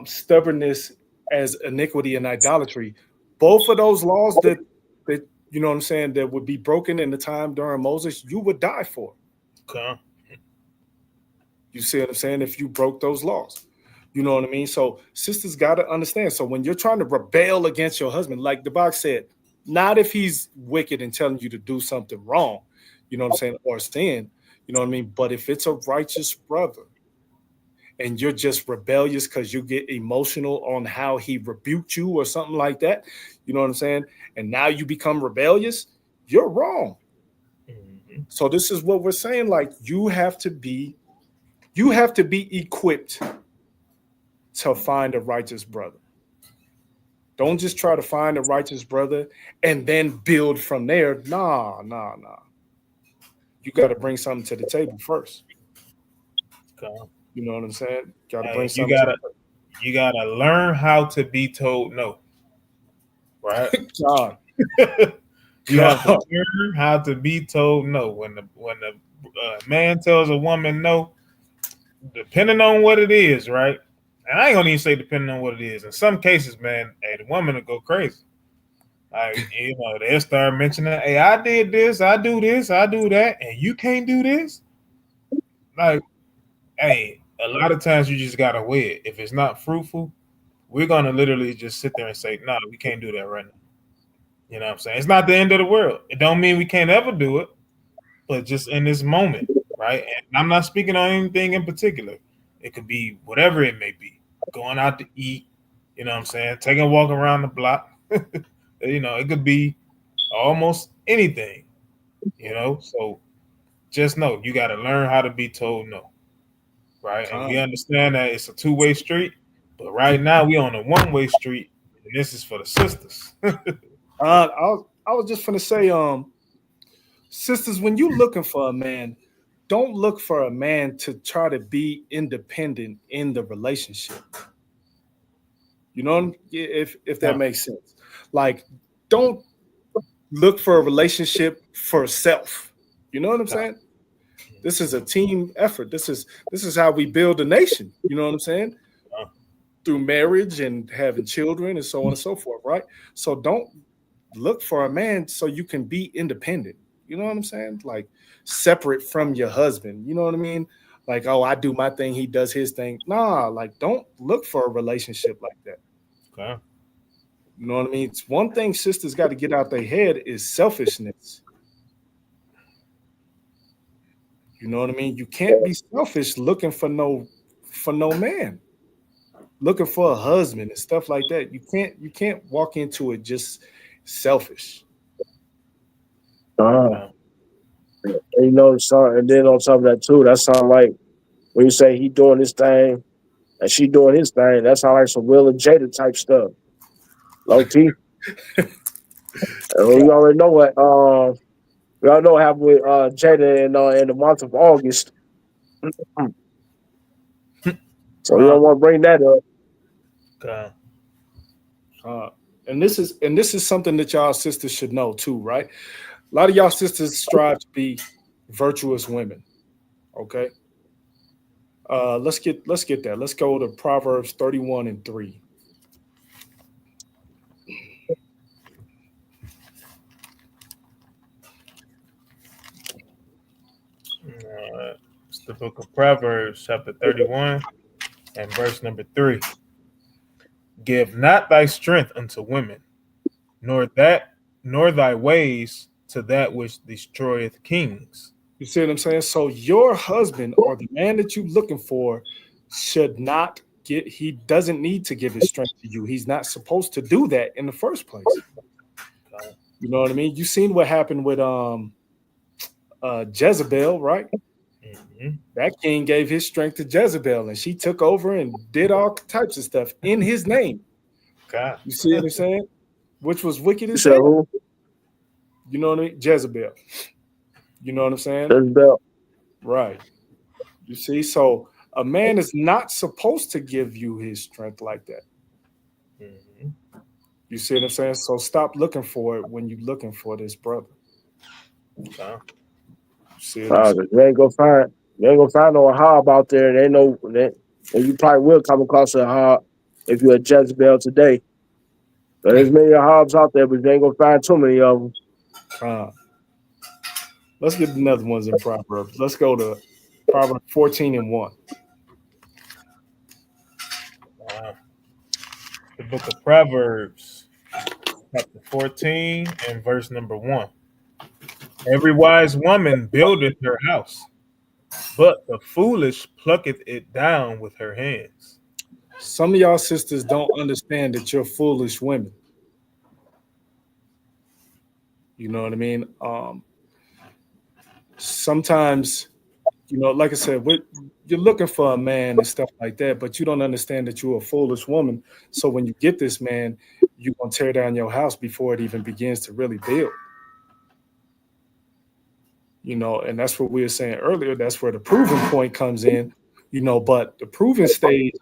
stubbornness as iniquity and idolatry, both of those laws that you know what I'm saying, that would be broken in the time during Moses, you would die for. Okay. You see what I'm saying? If you broke those laws. You know what I mean? So sisters got to understand. So when you're trying to rebel against your husband, like the box said, not if he's wicked and telling you to do something wrong, you know what I'm saying, or sin, you know what I mean? But if it's a righteous brother and you're just rebellious because you get emotional on how he rebuked you or something like that, you know what I'm saying? And now you become rebellious, you're wrong. Mm-hmm. So this is what we're saying. Like you have to be equipped to find a righteous brother. Don't just try to find a righteous brother and then build from there. Nah. You got to bring something to the table first. Okay. You know what I'm saying? Got to Hey, bring something. you gotta learn how to be told no. Right? God. You have to learn how to be told no. When the man tells a woman no, depending on what it is, right? And I ain't gonna even say depending on what it is. In some cases, man, hey, the woman will go crazy. Like, you know, they'll start mentioning, hey, I did this, I do that, and you can't do this. Like, hey, a lot of times you just gotta weigh it. If it's not fruitful, we're gonna literally just sit there and say, no, we can't do that right now. You know what I'm saying? It's not the end of the world. It don't mean we can't ever do it, but just in this moment, right? And I'm not speaking on anything in particular. It could be whatever it may be. Going out to eat, you know what I'm saying? Taking a walk around the block. You know, it could be almost anything, you know? So just know you got to learn how to be told no, right? And we understand that it's a two-way street, but right now we on a one-way street, and this is for the sisters. I was just gonna say, sisters, when you looking for a man, don't look for a man to try to be independent in the relationship. You know, if that makes sense. Like, don't look for a relationship for self. You know what I'm saying? This is a team effort. This is how we build a nation. You know what I'm saying? Through marriage and having children and so on and so forth, right? So don't look for a man so you can be independent. You know what I'm saying? Like separate from your husband. You know what I mean? Like, oh, I do my thing, he does his thing. Nah, like don't look for a relationship like that. Okay. You know what I mean? It's one thing sisters got to get out their head is selfishness. You know what I mean? You can't be selfish looking for no man, looking for a husband and stuff like that. You can't walk into it just selfish. You know, and then on top of that too, that sound like when you say he doing his thing and she doing his thing, that sound like some Will and Jada type stuff. Low key. We already know what we all know what happened with Jada in the month of August. So we don't want to bring that up. Okay. And this is something that y'all sisters should know too, right? A lot of y'all sisters strive to be virtuous women. Okay. Let's get that. Let's go to Proverbs 31:3. It's the book of Proverbs, chapter 31, and verse number 3. Give not thy strength unto women, nor thy ways to that which destroyeth kings. You see what I'm saying? So your husband or the man that you're looking for should not he doesn't need to give his strength to you. He's not supposed to do that in the first place. You know what I mean? You seen what happened with Jezebel, right? Mm-hmm. That king gave his strength to Jezebel, and she took over and did all types of stuff in his name. God. You see what I'm saying? Which was wicked You as said hell. who? You know what I mean? Jezebel. You know what I'm saying? Jezebel. Right. You see, so a man is not supposed to give you his strength like that. Mm-hmm. You see what I'm saying? So stop looking for it when you're looking for this brother. Okay. See what I'm saying? You ain't gonna find no Ahab out there. They know that, and you probably will come across a Ahab if you're a Jezebel today. But there's many Ahabs out there, but you ain't gonna find too many of them. Let's get another ones in Proverbs. Let's go to Proverbs 14:1. The book of Proverbs, chapter 14 and verse number 1. Every wise woman buildeth her house, but the foolish plucketh it down with her hands. Some of y'all sisters don't understand that you're foolish women. You know what I mean? Sometimes, you know, like I said, you're looking for a man and stuff like that, but you don't understand that you're a foolish woman. So when you get this man, you're going to tear down your house before it even begins to really build. You know, and that's what we were saying earlier. That's where the proving point comes in, you know, but the proving stage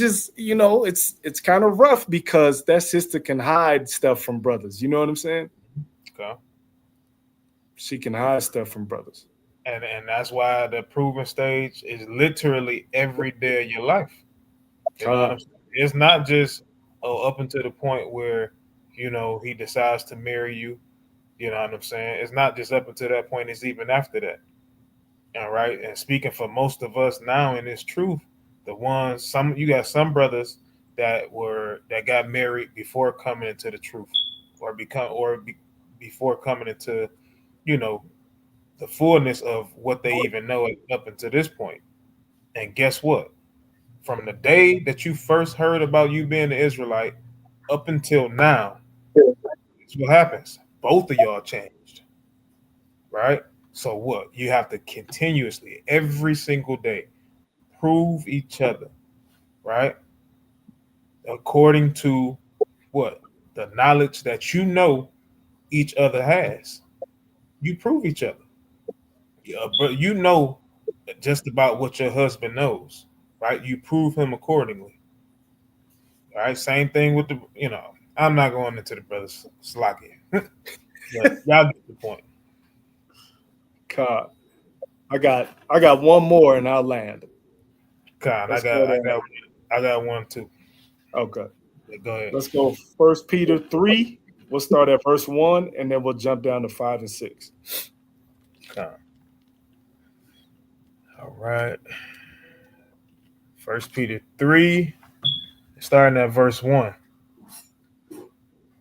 is, you know, it's kind of rough because that sister can hide stuff from brothers. You know what I'm saying? Okay. She can hide stuff from brothers. And that's why the proving stage is literally every day of your life. You know what I'm saying? It's not just up until the point where, you know, he decides to marry you. You know what I'm saying? It's not just up until that point, it's even after that. All right. And speaking for most of us now in this truth, you got some brothers that got married before coming into the truth before coming into, you know, the fullness of what they even know up until this point. And guess what? From the day that you first heard about you being an Israelite up until now, that's what happens. Both of y'all changed. Right? So what? You have to continuously, every single day, prove each other, right? According to what? The knowledge that you know each other has. You prove each other. Yeah, but you know just about what your husband knows, right? You prove him accordingly. All right. Same thing with I'm not going into the brothers slocky. But y'all get the point. God, I got one more and I'll land. God, I got one too. Okay. Go ahead. Let's go 1 Peter 3. We'll start at verse 1 and then we'll jump down to 5 and 6. Okay. All right. 1 Peter 3, starting at verse 1.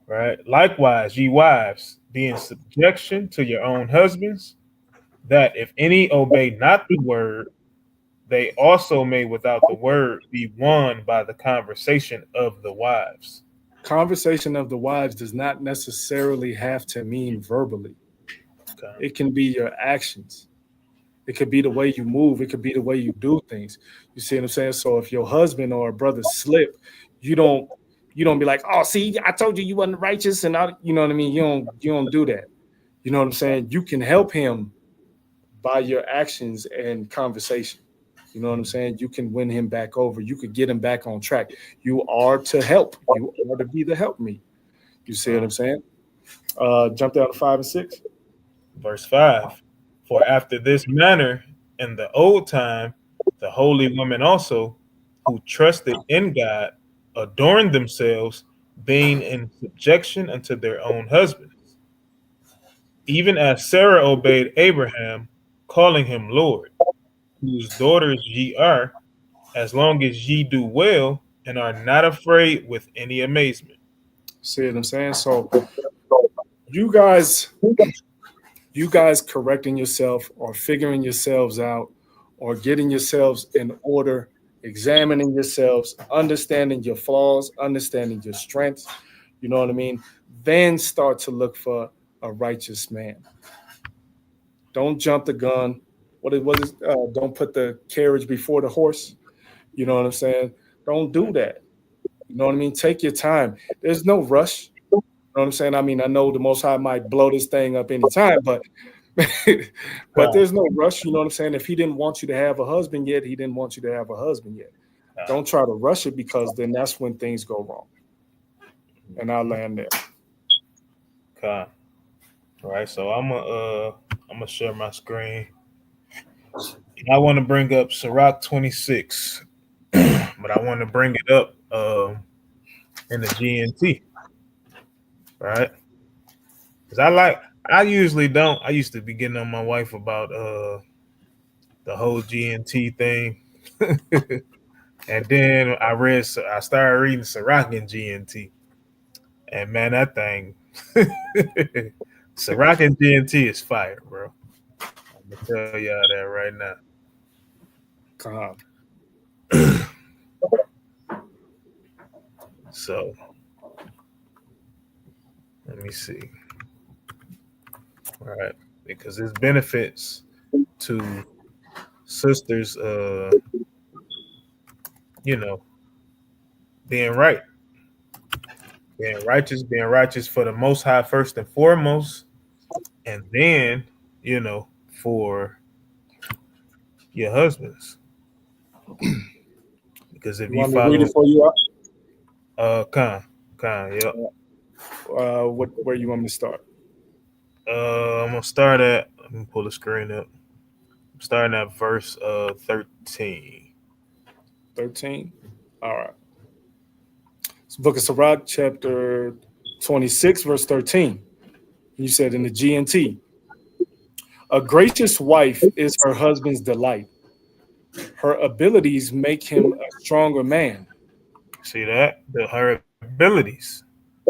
Right. Likewise, ye wives, be in subjection to your own husbands, that if any obey not the word, they also may without the word be won by the conversation of the wives. Conversation of the wives does not necessarily have to mean verbally. Okay. It can be your actions. It could be the way you move. It could be the way you do things. You see what I'm saying? So if your husband or a brother slip, you don't be like, oh, see, I told you wasn't righteous, and you know what I mean? You don't do that. You know what I'm saying? You can help him by your actions and conversation. You know what I'm saying? You can win him back over. You could get him back on track. You are to help. You are to be the help me. You see what I'm saying? Jump down to 5 and 6. Verse 5. For after this manner in the old time, the holy women also, who trusted in God, adorned themselves, being in subjection unto their own husbands, even as Sarah obeyed Abraham, calling him Lord, whose daughters ye are, as long as ye do well and are not afraid with any amazement. See what I'm saying? So you guys correcting yourself or figuring yourselves out or getting yourselves in order examining yourselves, understanding your flaws, understanding your strengths. You know what I mean? Then start to look for a righteous man. Don't jump the gun. What is don't put the carriage before the horse. You know what I'm saying? Don't do that. You know what I mean? Take your time. There's no rush. You know what I'm saying? I mean, I know the Most High might blow this thing up anytime, but but there's no rush. You know what I'm saying? If He didn't want you to have a husband yet, He didn't want you to have a husband yet. Don't try to rush it, because then that's when things go wrong. And I'll land there. Okay. All right. So I'm gonna share my screen. I want to bring up Sirach 26, but I want to bring it up in the GNT, right? Because I usually don't. I used to be getting on my wife about the whole GNT thing, and then I started reading Sirach in GNT, and man, that thing, Sirach in GNT is fire, bro. I'm gonna tell y'all that right now. Come So let me see. All right, because there's benefits to sisters, you know, being right, being righteous for the Most High first and foremost, and then for your husbands. Because if You you want me to read follow, it for you? Khan, yep. Where you want me to start? I'm gonna start at. Let me pull the screen up. I'm starting at verse 13. 13. All right. It's Book of Sirach, chapter 26, verse 13. You said in the GNT, a gracious wife is her husband's delight. Her abilities make him a stronger man. See that? Her abilities,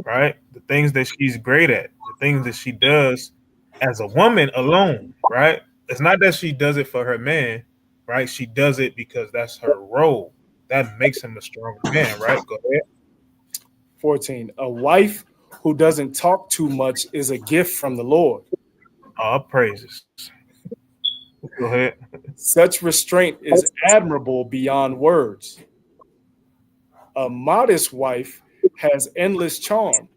right? The things that she's great at, the things that she does as a woman alone, right? It's not that she does it for her man, right? She does it because that's her role. That makes him a stronger man, right? Go ahead. 14. A wife who doesn't talk too much is a gift from the Lord. All praises. Go ahead. Such restraint is admirable beyond words. A modest wife has endless charm.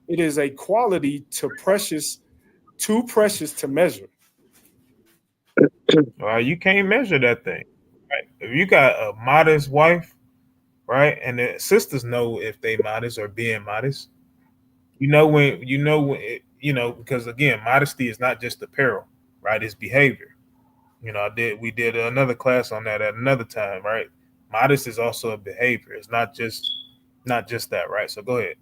It is a quality too precious to measure. All right, you can't measure that thing. Right? If you got a modest wife, right, and the sisters know if they modest or being modest. Because again, modesty is not just apparel, right? It's behavior. We did another class on that at another time, right? Modest is also a behavior. It's not just that, right? So go ahead.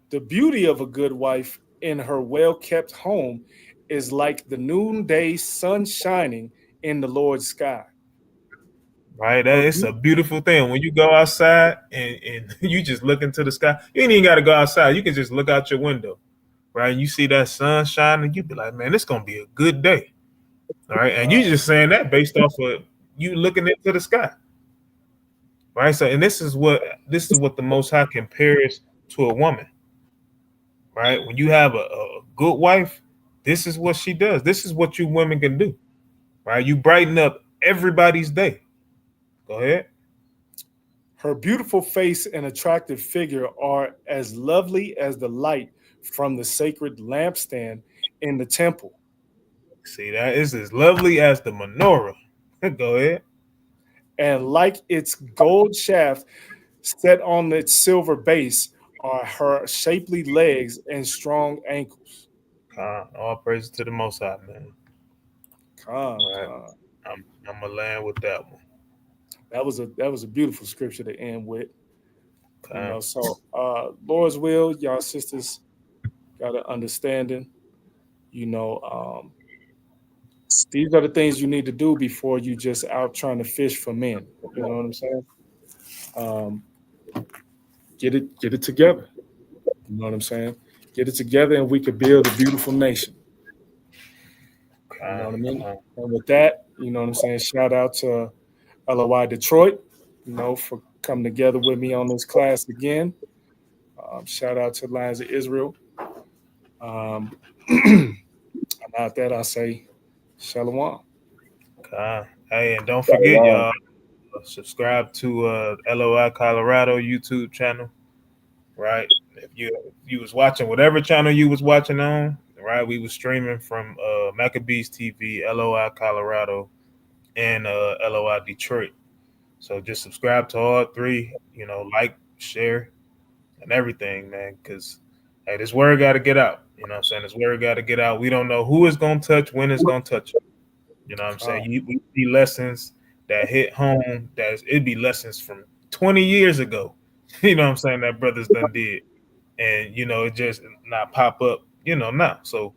The beauty of a good wife in her well-kept home is like the noonday sun shining in the Lord's sky. Right, it's a beautiful thing when you go outside and you just look into the sky. You ain't even got to go outside. You can just look out your window, right? And you see that sun shining. You be like, man, it's gonna be a good day. All right. And you just saying that based off of you looking into the sky. Right. So, and this is what the Most High compares to a woman. Right. When you have a good wife, this is what she does. This is what you women can do. Right. You brighten up everybody's day. Go ahead. Her beautiful face and attractive figure are as lovely as the light from the sacred lampstand in the temple. See, that is as lovely as the menorah. Go ahead. And like its gold shaft set on its silver base are her shapely legs and strong ankles. All praise to the Most High, man. All right. I'm gonna land with that one. That was a beautiful scripture to end with. So Lord's will, y'all sisters got an understanding. These are the things you need to do before you just out trying to fish for men. You know what I'm saying? Get it together. You know what I'm saying? Get it together, and we could build a beautiful nation. You know what I mean? And with that, you know what I'm saying? Shout out to Loi Detroit, for coming together with me on this class again. Shout out to Lions of Israel. And after that, I say Shalom. Hey, and don't forget, y'all, subscribe to Loi Colorado YouTube channel, right? If you was watching whatever channel you was watching on, right? We was streaming from Maccabees TV, Loi Colorado, and Loi Detroit. So just subscribe to all three, like, share, and everything, man, because, hey, this word got to get out. You know what I'm saying? This word got to get out. We don't know who it's going to touch, when it's going to touch it. You know what I'm saying? We see lessons that hit home. It'd be lessons from 20 years ago. You know what I'm saying? That brothers done did. And, it just not pop up, now. So,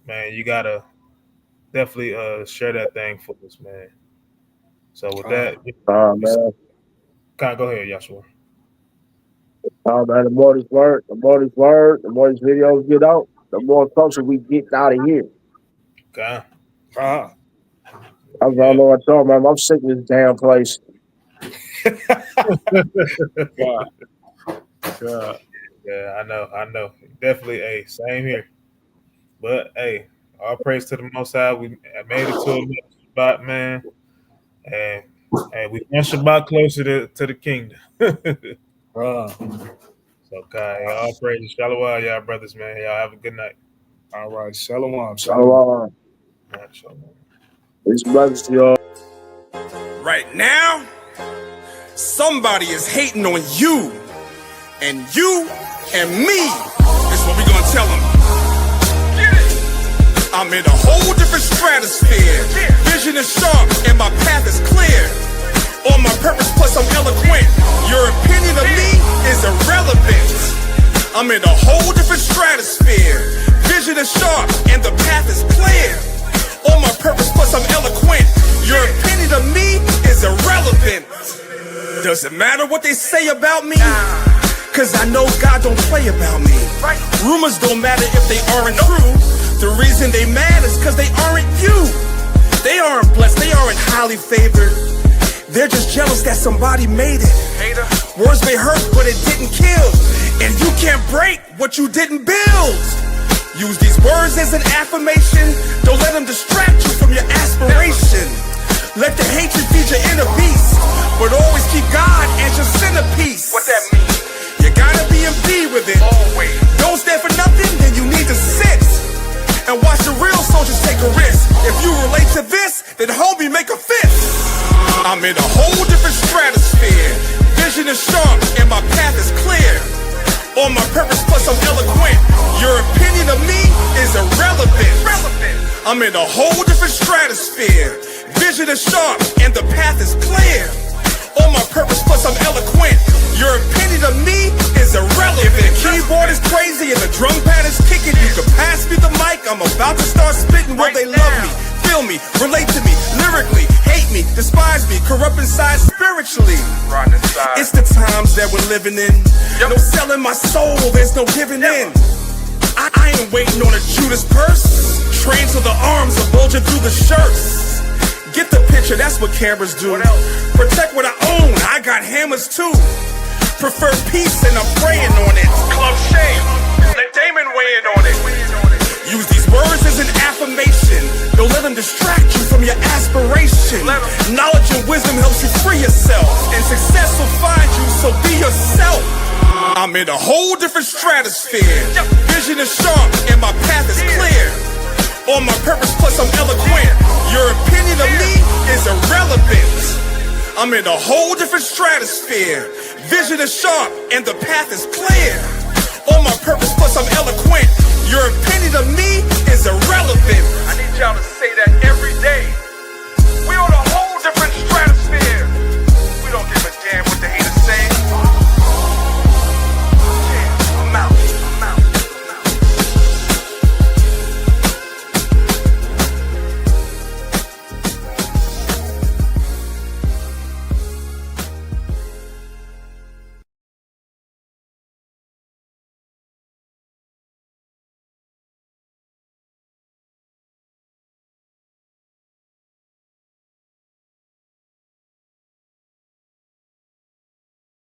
man, you got to definitely share that thing for us, man. So with that, man. Go ahead, Yashua. Man, the more this word, the more these videos get out, the more closer we get out of here. Okay. I don't know what I thought, man. I'm sick of this damn place. God. Yeah, I know. Definitely, same here. But, all praise to the Most High. We made it to a spot, man. And we one Shabbat closer to the kingdom. So, God, all praise. Shalom, y'all brothers, man. Y'all have a good night. All right. Shalom. Shalom. Peace, brothers to y'all. Right now, somebody is hating on you, and you and me. That's what we gonna tell them. I'm in a whole different stratosphere. Vision is sharp and my path is clear. On my purpose, plus I'm eloquent. Your opinion of me is irrelevant. I'm in a whole different stratosphere. Vision is sharp and the path is clear. On my purpose, plus I'm eloquent. Your opinion of me is irrelevant. Doesn't matter what they say about me, cause I know God don't play about me. Rumors don't matter if they aren't true. The reason they mad is cause they aren't you. They aren't blessed, they aren't highly favored. They're just jealous that somebody made it. Words may hurt, but it didn't kill. And you can't break what you didn't build. Use these words as an affirmation. Don't let them distract you from your aspiration. Let the hatred feed your inner beast, but always keep God as your centerpiece. What that mean? You gotta be in B with it. Always. Don't stand for nothing, then you need to sit and watch the real soldiers take a risk. If you relate to this, then homie, make a fist. I'm in a whole different stratosphere. Vision is sharp and my path is clear. On my purpose, plus I'm eloquent. Your opinion of me is irrelevant. I'm in a whole different stratosphere. Vision is sharp and the path is clear. On my purpose, plus I'm eloquent. Your opinion of me is irrelevant. If the keyboard is crazy and the drum pad is kicking, you can pass me the mic. I'm about to start spitting. Will they love me, feel me, relate to me, lyrically, hate me, despise me, corrupt inside spiritually? It's the times that we're living in. No selling my soul, there's no giving in. I ain't waiting on a Judas purse. Trained till the arms are bulging through the shirts. Get the picture, that's what cameras do. Protect what I own, I got hammers too. Prefer peace and I'm praying on it. Club shame, let Damon weigh in on it. Use these words as an affirmation. Don't let them distract you from your aspiration. Knowledge and wisdom helps you free yourself, and success will find you, so be yourself. I'm in a whole different stratosphere. Vision is sharp and my path is clear. On my purpose, plus I'm eloquent. Your opinion of me is irrelevant. I'm in a whole different stratosphere. Vision is sharp and the path is clear. On my purpose, plus I'm eloquent. Your opinion of me is irrelevant. I need y'all to say that every day.